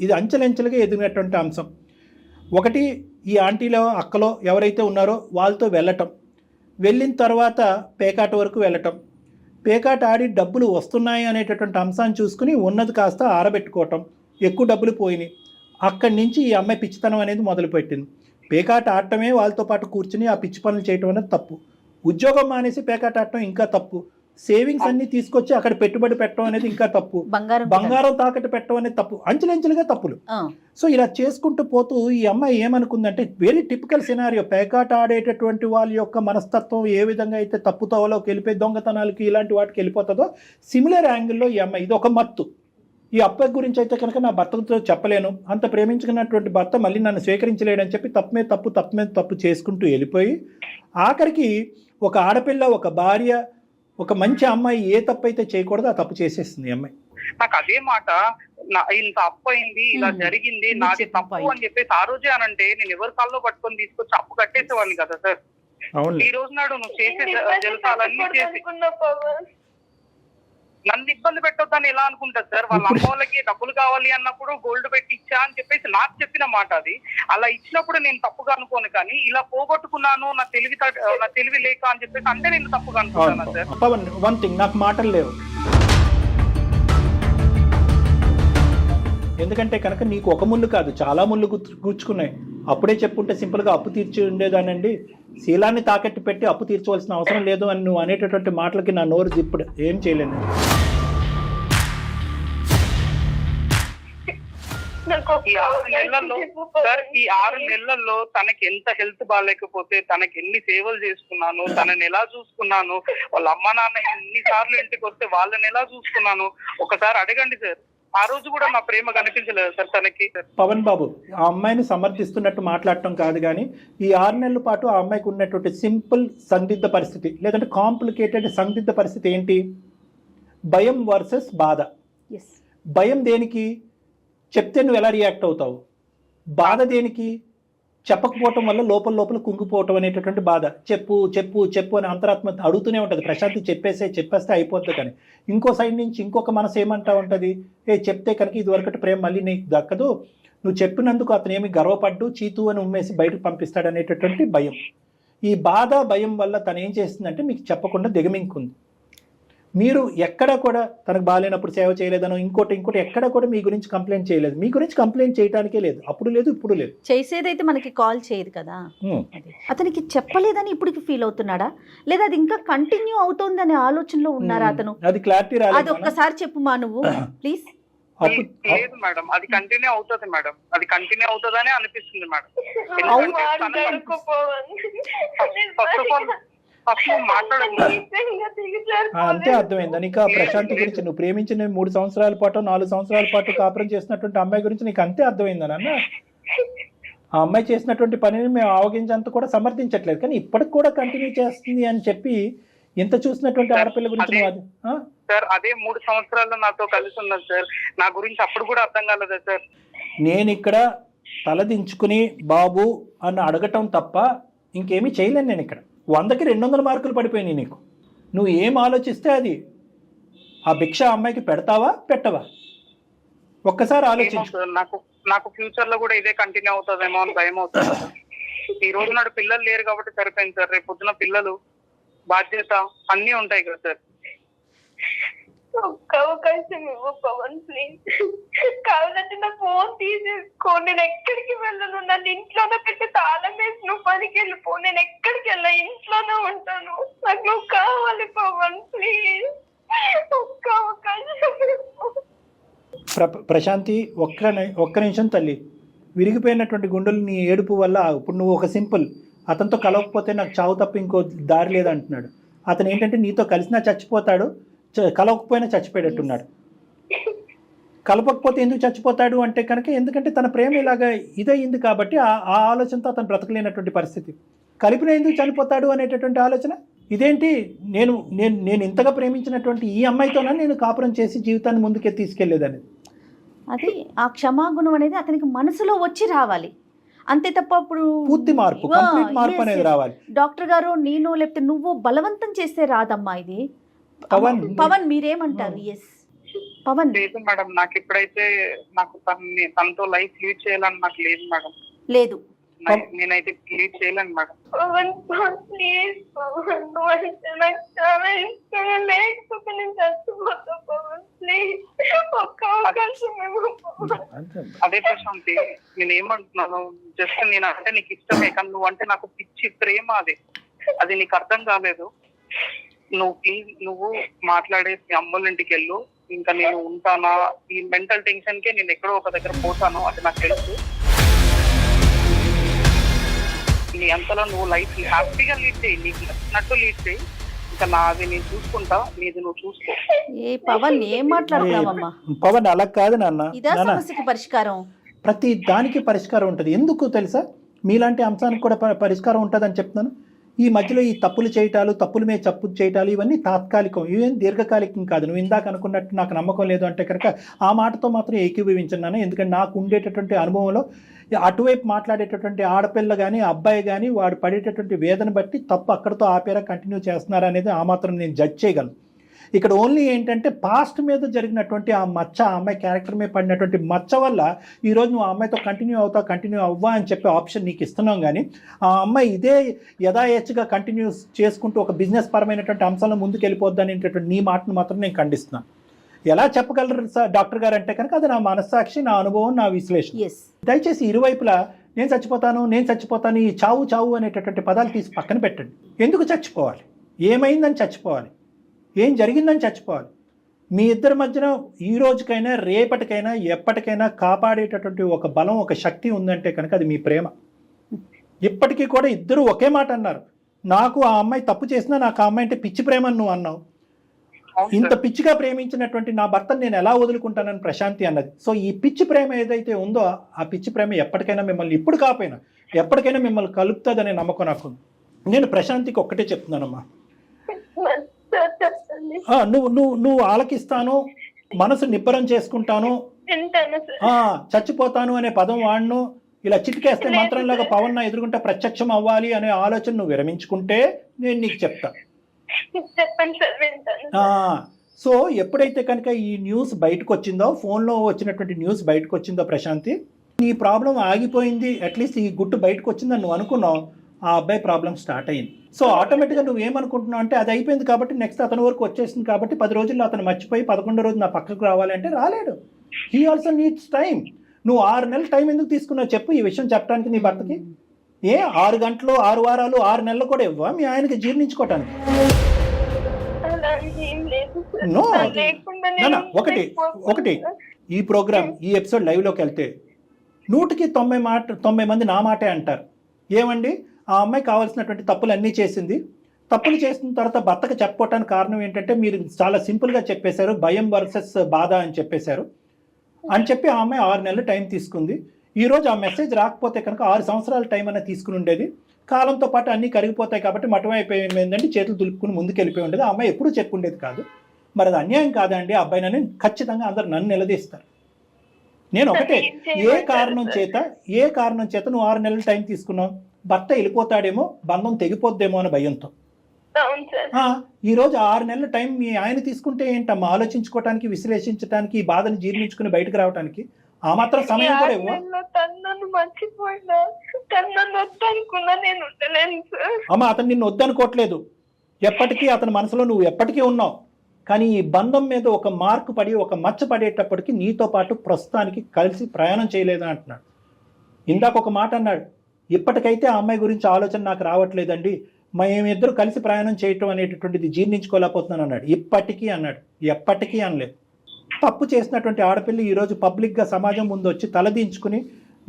ఇది అంచెలంచెలుగా ఎదిగినటువంటి అంశం. ఒకటి, ఈ ఆంటీలో అక్కలో ఎవరైతే ఉన్నారో వాళ్ళతో వెళ్ళటం, వెళ్ళిన తర్వాత పేకాట వరకు వెళ్ళటం, పేకాట ఆడి డబ్బులు వస్తున్నాయి అనేటటువంటి అంశాన్ని చూసుకుని ఉన్నది కాస్త ఆరబెట్టుకోవటం, ఎక్కువ డబ్బులు పోయినాయి. అక్కడి నుంచి ఈ అమ్మాయి పిచ్చితనం అనేది మొదలుపెట్టింది. పేకాట ఆడటమే వాళ్ళతో పాటు కూర్చుని ఆ పిచ్చి పనులు చేయటం అనేది తప్పు. ఉద్యోగం మానేసి పేకాట ఆడటం ఇంకా తప్పు. సేవింగ్స్ అన్ని తీసుకొచ్చి అక్కడ పెట్టుబడి పెట్టడం అనేది ఇంకా తప్పు, బంగారం తాకట్టు పెట్టడం అనేది తప్పు, అంచెలంచెలుగా తప్పులు. సో ఇలా చేసుకుంటూ పోతూ ఈ అమ్మాయి ఏమనుకుందంటే, వెరీ టిపికల్ సినారియో, పేకాట ఆడేటటువంటి వాళ్ళ యొక్క మనస్తత్వం ఏ విధంగా అయితే తప్పుతోవలోకి వెళ్ళిపోయి దొంగతనాలకి ఇలాంటి వాటికి వెళ్ళిపోతుందో సిమిలర్ యాంగిల్లో ఈ అమ్మాయి, ఇది ఒక మత్తు. ఈ అబ్బాయి గురించి అయితే కనుక నా భర్తతో చెప్పలేను, అంత ప్రేమించుకున్నటువంటి భర్త మళ్ళీ నన్ను స్వీకరించలేడని చెప్పి తప్పు మీద తప్పు చేసుకుంటూ వెళ్ళిపోయి ఆఖరికి ఒక ఆడపిల్ల, ఒక భార్య, ఒక మంచి అమ్మాయి ఏ తప్పు అయితే చేయకూడదో ఆ తప్పు చేసేస్తుంది అమ్మాయి. నాకు అదే మాట, ఇంత అప్పు అయింది, ఇలా జరిగింది, నాది తప్పు అని చెప్పేసి ఆ రోజే అనంటే నేను ఎవరి కాల్లో పట్టుకొని తీసుకొచ్చి అప్పు కట్టేసేవాడిని కదా సార్. ఈ రోజు నాడు నువ్వు చేసే జలసాలన్నీ చేసి నన్ను ఇబ్బంది పెట్టొద్దని ఎలా అనుకుంటారు సార్? వాళ్ళ అమ్మ వాళ్ళకి డబ్బులు కావాలి అన్నప్పుడు గోల్డ్ పెట్టి ఇచ్చా అని చెప్పేసి నాకు చెప్పిన మాట అది. అలా ఇచ్చినప్పుడు నేను తప్పుగా అనుకోను, కానీ ఇలా పోగొట్టుకున్నాను నా తెలివి లేక అని చెప్పేసి అంటే నేను తప్పుగా అనుకుంటాను సార్. వన్ థింగ్, నాకు మాటలు లేవు, ఎందుకంటే కనుక నీకు ఒక ముళ్ళు కాదు చాలా ముళ్ళు కూర్చుకున్నాయి. అప్పుడే చెప్పుంటే సింపుల్గా అప్పు తీర్చి ఉండేదానండి, శీలాన్ని తాకట్టు పెట్టి అప్పు తీర్చవలసిన అవసరం లేదు అని నువ్వు అనేటటువంటి మాటలకి నా నోరు ఇప్పుడు ఏం చేయలేను. ఈ 6 నెలల్లో తనకి ఎంత హెల్త్ బాగాలేకపోతే, తనకి ఎన్ని సేవలు చేసుకున్నాను, తనని ఎలా చూసుకున్నాను, వాళ్ళ అమ్మ నాన్న ఎన్నిసార్లు ఇంటికి వస్తే వాళ్ళని ఎలా చూసుకున్నాను ఒకసారి అడగండి సార్. ఆ రోజు కూడా నా ప్రేమ కనిపించలేదు సార్ తనకి. పవన్ బాబు, ఆ అమ్మాయిని సమర్థిస్తున్నట్టు మాట్లాడటం కాదు, కానీ ఈ 6 నెలల పాటు ఆ అమ్మాయికి ఉన్నటువంటి సింపుల్ సందిగ్ధ పరిస్థితి, లేదంటే కాంప్లికేటెడ్ సందిగ్ధ పరిస్థితి ఏంటి? భయం వర్సెస్ బాధ. భయం దేనికి? చెప్తే నువ్వు ఎలా రియాక్ట్ అవుతావు. బాధ దేనికి? చెప్పకపోవటం వల్ల లోపల కుంగిపోవటం అనేటటువంటి బాధ. చెప్పు చెప్పు చెప్పు అని అంతరాత్మ అడుగుతూనే ఉంటుంది. ప్రశాంతి చెప్పేస్తే అయిపోద్ది, కానీ ఇంకో సైడ్ నుంచి ఇంకొక మనసు ఏమంటా ఉంటుంది, చెప్తే కనుక ఇదివరకటి ప్రేమ మళ్ళీ నీకు దక్కదు, నువ్వు చెప్పినందుకు అతను ఏమి గర్వపడ్డు చీతు అని ఉమ్మేసి బయటకు పంపిస్తాడు అనేటటువంటి భయం. ఈ బాధ భయం వల్ల తను ఏం చేస్తుందంటే మీకు చెప్పకుండా దిగమింకుంది. మీరు ఎక్కడ కూడా తనకు బాగాలేనప్పుడు సేవ చేయలేదనో ఇంకోటి ఎక్కడ కూడా మీ గురించి కంప్లైంట్ చేయలేదు. మీ గురించి కంప్లైంట్ చేయడానికే లేదు, అప్పుడు లేదు ఇప్పుడు లేదు. చేసేదైతే మనకి కాల్ చేయదు కదా. అతనికి చెప్పలేదని ఇప్పటికి ఫీల్ అవుతున్నాడా, లేదా అది ఇంకా కంటిన్యూ అవుతోందనే ఆలోచనలో ఉన్నారా అతను? అది క్లారిటీ రాలేదు. అది ఒక్కసారి చెప్పుమా నువ్వు ప్లీజ్. లేదు మేడం, అది కంటిన్యూ అవుతుంది మేడం, అది కంటిన్యూ అవుతుందని అనిపిస్తుంది మేడం. అంతే అర్థమైందా నీకు? ఆ ప్రశాంతి గురించి నువ్వు ప్రేమించిన 3 సంవత్సరాల పాటు 4 సంవత్సరాల పాటు కాపురం చేసినటువంటి అమ్మాయి గురించి నీకు అంతే అర్థమైందా నాన్న? ఆ అమ్మాయి చేసినటువంటి పనిని మేము ఆవగించేంత కూడా సమర్థించట్లేదు, కానీ ఇప్పటికి కూడా కంటిన్యూ చేస్తుంది అని చెప్పి ఎంత చూసినటువంటి ఆడపిల్ల గురించి సార్ అదే 3 సంవత్సరాల్లో నాతో కలిసి ఉన్నది సార్. నా గురించి అప్పుడు కూడా అర్థం కాలేదా సార్? నేను ఇక్కడ తలదించుకుని బాబు అని అడగటం తప్ప ఇంకేమీ చేయలేను. నేను ఇక్కడ 100కి 200 మార్కులు పడిపోయినాయి నీకు. నువ్వు ఏం ఆలోచిస్తే అది. ఆ భిక్ష అమ్మాయికి పెడతావా పెట్టవా ఒక్కసారి ఆలోచించు. నాకు ఫ్యూచర్ లో కూడా ఇదే కంటిన్యూ అవుతుందేమో అని భయం అవుతుంది. ఈ రోజు నాడు పిల్లలు లేరు కాబట్టి సరిపోయింది సార్. రేపు పొద్దున పిల్లలు బాధ్యత అన్ని ఉంటాయి కదా సార్. ఒక్క అవకాశం ఇవ్వు పవన్ ప్లీజ్. కావాలంటే నా ఫోన్ తీసేసుకో, నేను ఎక్కడికి వెళ్ళను. నన్ను ఇంట్లోనే పెట్టి తాళం వేసి నువ్వు పనికి వెళ్ళిపో, నేను ఎక్కడికి వెళ్ళా, ఇంట్లోనే ఉంటాను. నాకు నువ్వు కావాలి పవన్ ప్లీజ్. ఒక్క అవకాశం. ప్రశాంతి ఒక్క నిమిషం తల్లి. విరిగిపోయినటువంటి గుండెలు నీ ఏడుపు వల్ల ఇప్పుడు నువ్వు ఒక సింపుల్ అతనితో కలవకపోతే నాకు చావు తప్ప ఇంకో దారి లేదంటున్నాడు. అతను ఏంటంటే నీతో కలిసినా చచ్చిపోతాడు, కలవకపోయినా చచ్చిపోయేటట్టున్నాడు. కలపకపోతే ఎందుకు చచ్చిపోతాడు అంటే కనుక ఎందుకంటే తన ప్రేమ ఇలాగా ఇదయింది కాబట్టి ఆ ఆలోచనతో అతను బ్రతకలేనటువంటి పరిస్థితి. కలిపిన ఎందుకు చనిపోతాడు అనేటటువంటి ఆలోచన ఇదేంటి? నేను ఇంతగా ప్రేమించినటువంటి ఈ అమ్మాయితోనే నేను కాపురం చేసి జీవితాన్ని ముందుకే తీసుకెళ్లేదని. అది ఆ క్షమాగుణం అనేది అతనికి మనసులో వచ్చి రావాలి అంతే తప్ప ఇప్పుడు పూర్తి మార్పు, కంప్లీట్ మార్పు అనేది రావాలి. డాక్టర్ గారు నేను లేకపోతే నువ్వు బలవంతం చేస్తే రాదమ్మా ఇది. పవన్ మీరేమంటారు? ఎస్ పవన్. లేదు మేడం, నాకు ఇప్పుడైతే నాకు తనతో లైఫ్ లీడ్ చేయాలని నాకు లేదు మేడం. లేదు నేనైతే లీడ్ చేయలేను మేడం. పవన్ ప్లీజ్ పవన్, నాకు చాలా ఇష్టం, లేకపోతే నేను చచ్చిపోతా పవన్ ప్లీజ్. ఒక్క అవకాశం అదే ప్రశాంతి, నేనేమంటున్నాను జస్ట్ నేను అంటే నీకు ఇష్టమే, కానీ నువ్వు అంటే నాకు పిచ్చి ప్రేమ. అది నీకు అర్థం కాలేదు. నువ్వు ప్లీజ్ నువ్వు మాట్లాడేసి మీ అమ్మోళ్ళ ఇంటికి వెళ్ళు. ఇంకా నేను ఉంటానా, ఈ మెంటల్ టెన్షన్ కే నేను ఎక్కడో ఒక దగ్గర పోతాను, అది నాకు తెలుసు. నీ అంతలో నువ్వు లైఫ్ హ్యాపీగా లీడ్ చేయి, నీకు నచ్చినట్టు లీడ్ చేయి. ఇంకా నాది నేను చూసుకుంటా, నీది నువ్వు చూసుకో. ఏ పవన్ ఏం మాట్లాడుతున్నావమ్మా? పవన్ అలా కాదు నాన్న. ఇదా నాన్న, సమస్యకి పరిష్కారం? ప్రతి దానికి పరిష్కారం ఉంటుంది. ఎందుకు తెలుసా? మీలాంటి అంశానికి కూడా పరిష్కారం ఉంటుందని చెప్తున్నాను. ఈ మధ్యలో ఈ తప్పులు చేయటాలు, తప్పుల మీద తప్పులు చేయటాలు ఇవన్నీ తాత్కాలికం, ఇవేం దీర్ఘకాలికం కాదు. నువ్వు ఇందాక అనుకున్నట్టు నాకు నమ్మకం లేదు అంటే కనుక ఆ మాటతో మాత్రం ఏకీభవించున్నాను. ఎందుకంటే నాకు ఉండేటటువంటి అనుభవంలో అటువైపు మాట్లాడేటటువంటి ఆడపిల్ల కానీ అబ్బాయి కానీ వాడు పడేటటువంటి వేదన బట్టి తప్పు అక్కడితో ఆపేరా కంటిన్యూ చేస్తున్నారా అనేది ఆ మాత్రం నేను జడ్జ్ చేయగలను. ఇక్కడ ఓన్లీ ఏంటంటే పాస్ట్ మీద జరిగినటువంటి ఆ మచ్చ, ఆ అమ్మాయి క్యారెక్టర్ మీద పడినటువంటి మచ్చ వల్ల ఈరోజు నువ్వు ఆ అమ్మాయితో కంటిన్యూ అవ్వా అని చెప్పే ఆప్షన్ నీకు ఇస్తున్నాం. కానీ ఆ అమ్మాయి ఇదే యథాయేచ్ఛగా కంటిన్యూ చేసుకుంటూ ఒక బిజినెస్ పరమైనటువంటి అంశాలను ముందుకు వెళ్ళిపోద్ది అనేటటువంటి నీ మాటను మాత్రం నేను ఖండిస్తున్నాను. ఎలా చెప్పగలరు సార్ డాక్టర్ గారు అంటే కనుక అది నా మనస్సాక్షి, నా అనుభవం, నా విశ్లేషణ. దయచేసి ఇరువైపులా నేను చచ్చిపోతాను ఈ చావు అనేటటువంటి పదాలు తీసి పక్కన పెట్టండి. ఎందుకు చచ్చిపోవాలి? ఏమైందని చచ్చిపోవాలి? ఏం జరిగిందని చచ్చిపోవాలి? మీ ఇద్దరి మధ్యన ఈ రోజుకైనా రేపటికైనా ఎప్పటికైనా కాపాడేటటువంటి ఒక బలం, ఒక శక్తి ఉందంటే కనుక అది మీ ప్రేమ. ఇప్పటికీ కూడా ఇద్దరు ఒకే మాట అన్నారు. నాకు ఆ అమ్మాయి తప్పు చేసినా నాకు ఆ అమ్మాయి అంటే పిచ్చి ప్రేమ అని నువ్వు అన్నావు. ఇంత పిచ్చిగా ప్రేమించినటువంటి నా భర్తను నేను ఎలా వదులుకుంటానని ప్రశాంతి అన్నది. సో ఈ పిచ్చి ప్రేమ ఏదైతే ఉందో ఆ పిచ్చి ప్రేమ ఎప్పటికైనా మిమ్మల్ని, ఇప్పుడు కాకపోయినా ఎప్పటికైనా మిమ్మల్ని కలుపుతుందనే నమ్మకం నాకు. నేను ప్రశాంతికి ఒక్కటే చెప్తున్నానమ్మా, నువ్వు ఆలకిస్తాను, మనసు నిబ్బరం చేసుకుంటాను, చచ్చిపోతాను అనే పదం వాడను, ఇలా చిటికేస్తే మంత్రంలాగా పవన్ నా ఎదురుగుంటే ప్రత్యక్షం అవ్వాలి అనే ఆలోచన నువ్వు విరమించుకుంటే నేను నీకు చెప్తా. సో ఎప్పుడైతే కనుక ఈ న్యూస్ బయటకు వచ్చిందో, ఫోన్లో వచ్చినటువంటి న్యూస్ బయటకు వచ్చిందో ప్రశాంతి, నీ ప్రాబ్లం ఆగిపోయింది, అట్లీస్ట్ ఈ గుట్టు బయటకు వచ్చిందని నువ్వు అనుకున్నావు, ఆ అబ్బాయి ప్రాబ్లం స్టార్ట్ అయింది. సో ఆటోమేటిక్గా నువ్వు ఏమనుకుంటున్నావు అంటే అది అయిపోయింది కాబట్టి నెక్స్ట్ అతని వరకు వచ్చేసింది కాబట్టి 10 రోజుల్లో అతను మర్చిపోయి 11వ రోజు నా పక్కకు రావాలంటే రాలేడు. He also needs time. నువ్వు 6 నెలల టైం ఎందుకు తీసుకున్నావు చెప్పు ఈ విషయం చెప్పడానికి నీ భర్తకి? 6 గంటలు, 6 వారాలు, 6 నెలలు కూడా ఇవ్వా మీ ఆయనకి జీర్ణించుకోవటానికి? ఒకటి ఈ ప్రోగ్రామ్, ఈ ఎపిసోడ్ లైవ్లోకి వెళ్తే 100కి 90 మంది నా మాటే అంటారు. ఏమండి ఆ అమ్మాయి కావాల్సినటువంటి తప్పులు అన్నీ చేసింది, తప్పులు చేసిన తర్వాత భర్తకు చెప్పుకోవటానికి కారణం ఏంటంటే మీరు చాలా సింపుల్గా చెప్పేశారు, భయం వర్సెస్ బాధ అని చెప్పేశారు అని చెప్పి ఆ అమ్మాయి 6 నెలలు టైం తీసుకుంది. ఈరోజు ఆ మెసేజ్ రాకపోతే కనుక 6 సంవత్సరాల టైం అనేది తీసుకుని ఉండేది. కాలంతో పాటు అన్నీ కరిగిపోతాయి కాబట్టి మఠం అయిపోయింది ఏంటంటే చేతులు దులుపుకుని ముందుకు వెళ్ళిపోయి ఉండేది. ఆ అమ్మాయి ఎప్పుడూ చెప్పుండేది కాదు. మరి అది అన్యాయం కాదండి ఆ అబ్బాయినని ఖచ్చితంగా అందరు నన్ను నిలదీస్తారు. నేను ఒకటే, ఏ కారణం చేత నువ్వు 6 నెలలు టైం తీసుకున్నావు? భర్త వెళ్ళిపోతాడేమో, బంధం తెగిపోద్దేమో అని భయంతో. ఈరోజు 6 నెలల టైం మీ ఆయన తీసుకుంటే ఏంటమ్మా ఆలోచించుకోవటానికి, విశ్లేషించడానికి, ఈ బాధను జీర్ణించుకుని బయటకు రావడానికి ఆ మాత్రం సమయం కూడా ఇవ్వ. అమ్మా అతను నిన్ను వద్దనుకోవట్లేదు, ఎప్పటికీ అతని మనసులో నువ్వు ఎప్పటికీ ఉన్నావు. కానీ ఈ బంధం మీద ఒక మార్కు పడి, ఒక మచ్చ పడేటప్పటికి నీతో పాటు ప్రస్తుతానికి కలిసి ప్రయాణం చేయలేదా అంటున్నాడు. ఇందాక ఒక మాట అన్నాడు, ఇప్పటికైతే ఆ అమ్మాయి గురించి ఆలోచన నాకు రావట్లేదండి, మేమిద్దరు కలిసి ప్రయాణం చేయటం అనేటటువంటిది జీర్ణించుకోలేకపోతున్నాను అన్నాడు. ఇప్పటికీ అన్నాడు, ఎప్పటికీ అనలేదు. తప్పు చేసినటువంటి ఆడపిల్ల ఈరోజు పబ్లిక్గా సమాజం ముందు వచ్చి తలదించుకుని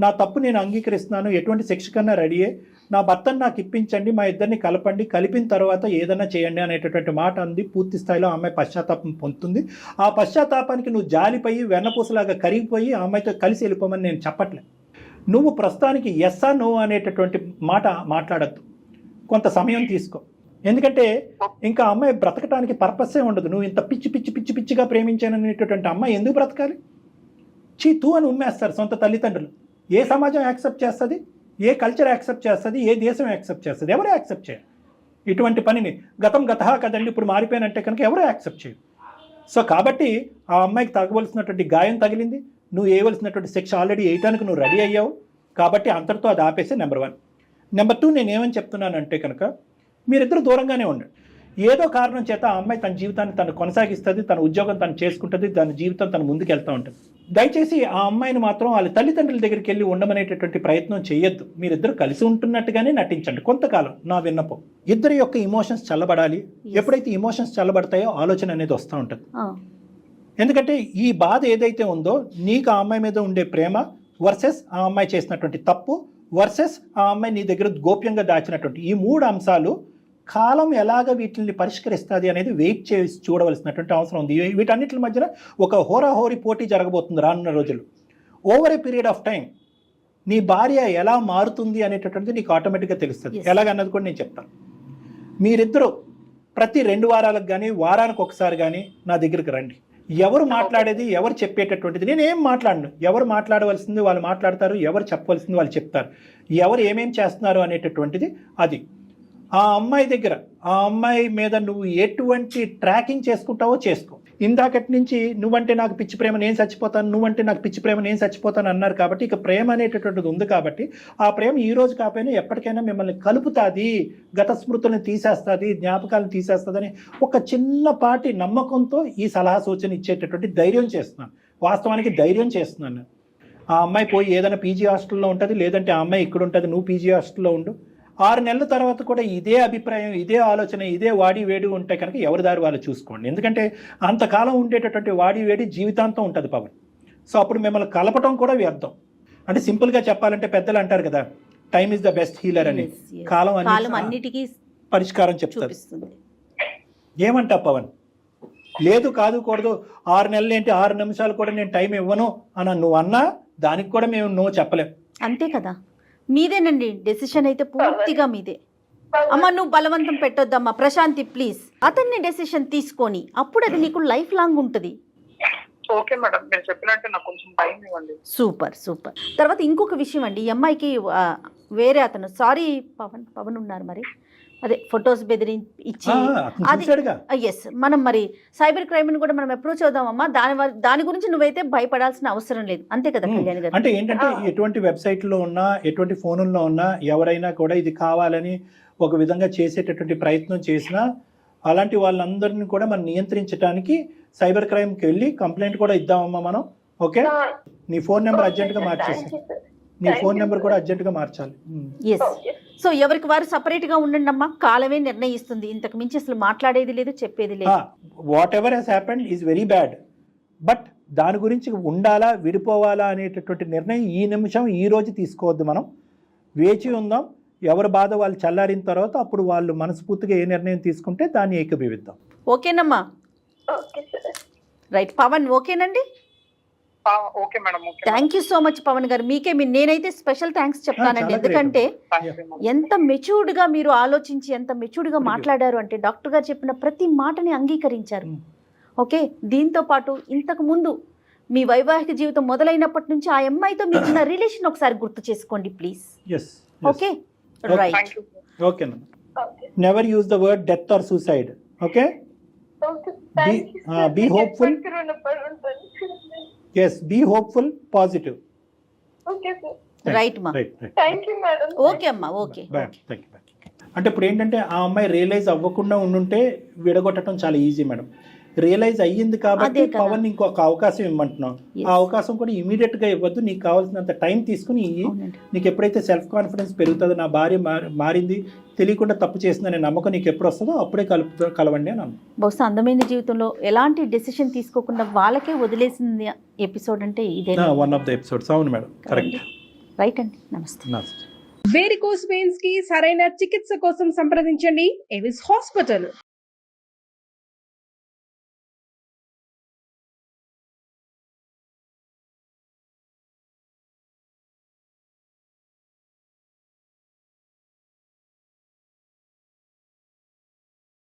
నా తప్పు నేను అంగీకరిస్తున్నాను, ఎటువంటి శిక్ష కన్నా రెడీయే, నా భర్తను నాకు ఇప్పించండి, మా ఇద్దరిని కలపండి, కలిపిన తర్వాత ఏదైనా చేయండి అనేటటువంటి మాట అంది. పూర్తి స్థాయిలో అమ్మాయి పశ్చాత్తాపం పొందుతుంది. ఆ పశ్చాత్తాపానికి నువ్వు జాలిపోయి వెన్నపూసలాగా కరిగిపోయి ఆ అమ్మాయితో కలిసి వెళ్ళిపోమని నేను చెప్పట్లేదు. నువ్వు ప్రస్తుతానికి ఎస్ ఆర్ నో అనేటటువంటి మాట మాట్లాడద్దు, కొంత సమయం తీసుకో. ఎందుకంటే ఇంకా అమ్మాయి బ్రతకటానికి పర్పస్సే ఉండదు. నువ్వు ఇంత పిచ్చిగా ప్రేమించాననేటటువంటి అమ్మాయి ఎందుకు బ్రతకాలి? తూ అని ఉమ్మేస్తారు సొంత తల్లిదండ్రులు. ఏ సమాజం యాక్సెప్ట్ చేస్తుంది? ఏ కల్చర్ యాక్సెప్ట్ చేస్తుంది? ఏ దేశం యాక్సెప్ట్ చేస్తుంది? ఎవరు యాక్సెప్ట్ చేయరు ఇటువంటి పనిని. గతం గతహా కదండి, ఇప్పుడు మారిపోయినంటే కనుక ఎవరు యాక్సెప్ట్ చేయరు. సో కాబట్టి ఆ అమ్మాయికి తగ్గవలసినటువంటి గాయం తగిలింది, నువ్వు వేయవలసినటువంటి శిక్ష ఆల్రెడీ వేయటానికి నువ్వు రెడీ అయ్యావు. కాబట్టి అంతటితో అది ఆపేసే నెంబర్ 1. నెంబర్ 2 నేనేమని చెప్తున్నానంటే కనుక మీరిద్దరు దూరంగానే ఉండండి. ఏదో కారణం చేత ఆ అమ్మాయి తన జీవితాన్ని తను కొనసాగిస్తుంది, తన ఉద్యోగం తను చేసుకుంటుంది, తన జీవితం తను ముందుకు వెళ్తూ ఉంటుంది. దయచేసి ఆ అమ్మాయిని మాత్రం వాళ్ళ తల్లిదండ్రుల దగ్గరికి వెళ్ళి ఉండమనేటటువంటి ప్రయత్నం చేయొద్దు. మీరిద్దరు కలిసి ఉంటున్నట్టుగానే నటించండి కొంతకాలం. నా విన్నపం, ఇద్దరి యొక్క ఇమోషన్స్ చల్లబడాలి. ఎప్పుడైతే ఇమోషన్స్ చల్లబడతాయో ఆలోచన అనేది వస్తూ ఉంటుంది. ఎందుకంటే ఈ బాధ ఏదైతే ఉందో, నీకు ఆ అమ్మాయి మీద ఉండే ప్రేమ వర్సెస్ ఆ అమ్మాయి చేసినటువంటి తప్పు వర్సెస్ ఆ అమ్మాయి నీ దగ్గర గోప్యంగా దాచినటువంటి ఈ 3 అంశాలు కాలం ఎలాగ వీటిని పరిష్కరిస్తుంది అనేది వెయిట్ చేసి చూడవలసినటువంటి అవసరం ఉంది. వీటన్నిటి మధ్యన ఒక హోరాహోరీ పోటీ జరగబోతుంది రానున్న రోజులు. Over a period of time నీ భార్య ఎలా మారుతుంది అనేటటువంటిది నీకు ఆటోమేటిక్గా తెలుస్తుంది. ఎలాగన్నది కూడా నేను చెప్తాను. మీరిద్దరూ ప్రతి 2 వారాలకు కానీ వారానికి ఒకసారి కానీ నా దగ్గరికి రండి. ఎవరు మాట్లాడేది, ఎవరు చెప్పేటటువంటిది నేనేం మాట్లాడను. ఎవరు మాట్లాడవలసింది వాళ్ళు మాట్లాడతారు, ఎవరు చెప్పవలసింది వాళ్ళు చెప్తారు. ఎవరు ఏమేం చేస్తున్నారు అనేటటువంటిది అది. ఆ అమ్మాయి దగ్గర, ఆ అమ్మాయి మీద నువ్వు ఎటువంటి ట్రాకింగ్ చేసుకుంటావో చేసుకో. ఇందాకటి నుంచి నువ్వంటే నాకు పిచ్చి ప్రేమ నేను చచ్చిపోతాను, నువ్వంటే నాకు పిచ్చి ప్రేమ నేను చచ్చిపోతాను అన్నారు కాబట్టి ఇక ప్రేమ అనేటటువంటిది ఉంది కాబట్టి ఆ ప్రేమ ఈ రోజు కాకపోయినా ఎప్పటికైనా మిమ్మల్ని కలుపుతుంది, గత స్మృతులను తీసేస్తుంది, జ్ఞాపకాలను తీసేస్తుంది అని ఒక చిన్నపాటి నమ్మకంతో ఈ సలహా సూచన ఇచ్చేటటువంటి ధైర్యం చేస్తున్నాను. వాస్తవానికి ధైర్యం చేస్తున్నాను. ఆ అమ్మాయి పోయి ఏదైనా పీజీ హాస్టల్లో ఉంటుంది, లేదంటే ఆ అమ్మాయి ఇక్కడ ఉంటుంది, నువ్వు పీజీ హాస్టల్లో ఉండు. 6 నెలల తర్వాత కూడా ఇదే అభిప్రాయం, ఇదే ఆలోచన, ఇదే వాడి వేడి ఉంటే కనుక ఎవరి దారి వాళ్ళు చూసుకోండి. ఎందుకంటే అంతకాలం ఉండేటటువంటి వాడి వేడి జీవితాంతం ఉంటుంది పవన్. సో అప్పుడు మిమ్మల్ని కలపటం కూడా వ్యర్థం. అంటే సింపుల్గా చెప్పాలంటే పెద్దలు అంటారు కదా, time is the best healer అని. కాలం అన్నిటికీ పరిష్కారం చెప్తుంది. ఏమంటా పవన్? లేదు కాదు కూడదు, 6 నెలలు ఏంటి 6 నిమిషాలు కూడా నేను టైం ఇవ్వను అని నువ్వు అన్నా దానికి కూడా మేము నో చెప్పలేం. అంతే కదా, మీదేనండి డెసిషన్ అయితే పూర్తిగా మీదే. అమ్మ నువ్వు బలవంతం పెట్టొద్దమ్మా, ప్రశాంతి ప్లీజ్. అతన్ని డెసిషన్ తీసుకొని అప్పుడు అది నీకు లైఫ్ లాంగ్ ఉంటుంది. ఓకే మేడం, మీరు చెప్పినట్టు నాకు కొంచెం టైం ఇవ్వండి. Super super. తర్వాత ఇంకొక విషయం అండి, ఈ అమ్మాయికి వేరే అతను పవన్ ఉన్నారు మరి, అదే ఫొటోస్ ఇచ్చి అది ఎస్, మనం మరి సైబర్ క్రైమ్ ని కూడా మనం అప్రోచ్ అవుదామమ్మా. దాని గురించి నువ్వైతే భయపడాల్సిన అవసరం లేదు, అంతే కదా కళ్యాణి గారు? అంటే ఏంటంటే ఎటువంటి వెబ్సైట్లో ఉన్నా, ఎటువంటి ఫోనుల్లో ఉన్నా ఎవరైనా కూడా ఇది కావాలని ఒక విధంగా చేసేటటువంటి ప్రయత్నం చేసినా అలాంటి వాళ్ళందరినీ కూడా మనం నియంత్రించడానికి సైబర్ క్రైమ్కి వెళ్ళి కంప్లైంట్ కూడా ఇద్దామమ్మా మనం. ఓకే, నీ ఫోన్ నెంబర్ అర్జెంటుగా మార్చేసి, నీ ఫోన్ నెంబర్ కూడా అర్జెంటుగా మార్చాలి. ఎస్. సో ఎవరికి వారు సపరేట్ గా ఉండండి అమ్మా, కాలమే నిర్ణయిస్తుంది. ఇంతకు మించి అసలు మాట్లాడేది లేదు, చెప్పేది లేదు. Whatever he's happened is very bad, but దాని గురించి ఉండాలా విడిపోవాలా అనేటటువంటి నిర్ణయం ఈ నిమిషం ఈ రోజు తీసుకోవద్దు. మనం వేచి ఉందాం, ఎవరి బాధ వాళ్ళు చల్లారిన తర్వాత అప్పుడు వాళ్ళు మనస్ఫూర్తిగా ఏ నిర్ణయం తీసుకుంటే దాన్ని ఏకీభవిద్దాం. ఓకేనమ్మా? రైట్ పవన్, ఓకేనండి? Okay madam. Thank you so much Pavan గారు. నేనైతే స్పెషల్ థ్యాంక్స్ చెప్తానండి. ఎందుకంటే ఎంత మెచ్యూర్డ్ గా మీరు ఆలోచించి ఎంత మెచ్యూర్డ్ గా మాట్లాడారు అంటే, డాక్టర్ గారు చెప్పిన ప్రతి మాటని అంగీకరించారు. ఓకే, దీంతో పాటు ఇంతకు ముందు మీ వైవాహిక జీవితం మొదలైనప్పటి నుంచి ఆ అమ్మాయితో మీకున్న రిలేషన్ ఒకసారి గుర్తు చేసుకోండి please. Okay right. Okay, never use the word death or suicide. Okay, be hopeful. Yes, be hopeful, positive. Okay sir. Right ma. Right. Thank you madam. Okay amma, okay. Thank you. అంటే ఇప్పుడు ఏంటంటే ఆ అమ్మాయి realise అవ్వకుండా ఉండుంటే విడగొట్టడం చాలా easy madam. Realise అయ్యింది కాబట్టి పవన్ ఇంకొక అవకాశం ఇవ్వమంటున్నాం. ఆ అవకాశం కూడా ఇమీడియట్ గా ఇవ్వద్దు, నీకు కావాల్సినంత టైం తీసుకుని నీకు ఎప్పుడైతే సెల్ఫ్ కాన్ఫిడెన్స్ పెరుగుతుందో, నా భార్య మారింది, తెలియకుండా తప్పు చేసిందనే నమ్మకం నీకు ఎప్పుడు వస్తుందో అప్పుడే కలవండి అని అన్నాను. బహుశా అందమైన జీవితంలో ఎలాంటి డెసిషన్ తీసుకోకుండా వాళ్ళకే వదిలేసింది ఎపిసోడ్ అంటే ఇదే వన్ ఆఫ్ ద ఎపిసోడ్స్. అవును మేడం, కరెక్ట్. రైట్ అండి, నమస్తే. వేరికోస్ వెయిన్స్ కి సరైన చికిత్స కోసం సంప్రదించండి ఎవిస్ హాస్పిటల్.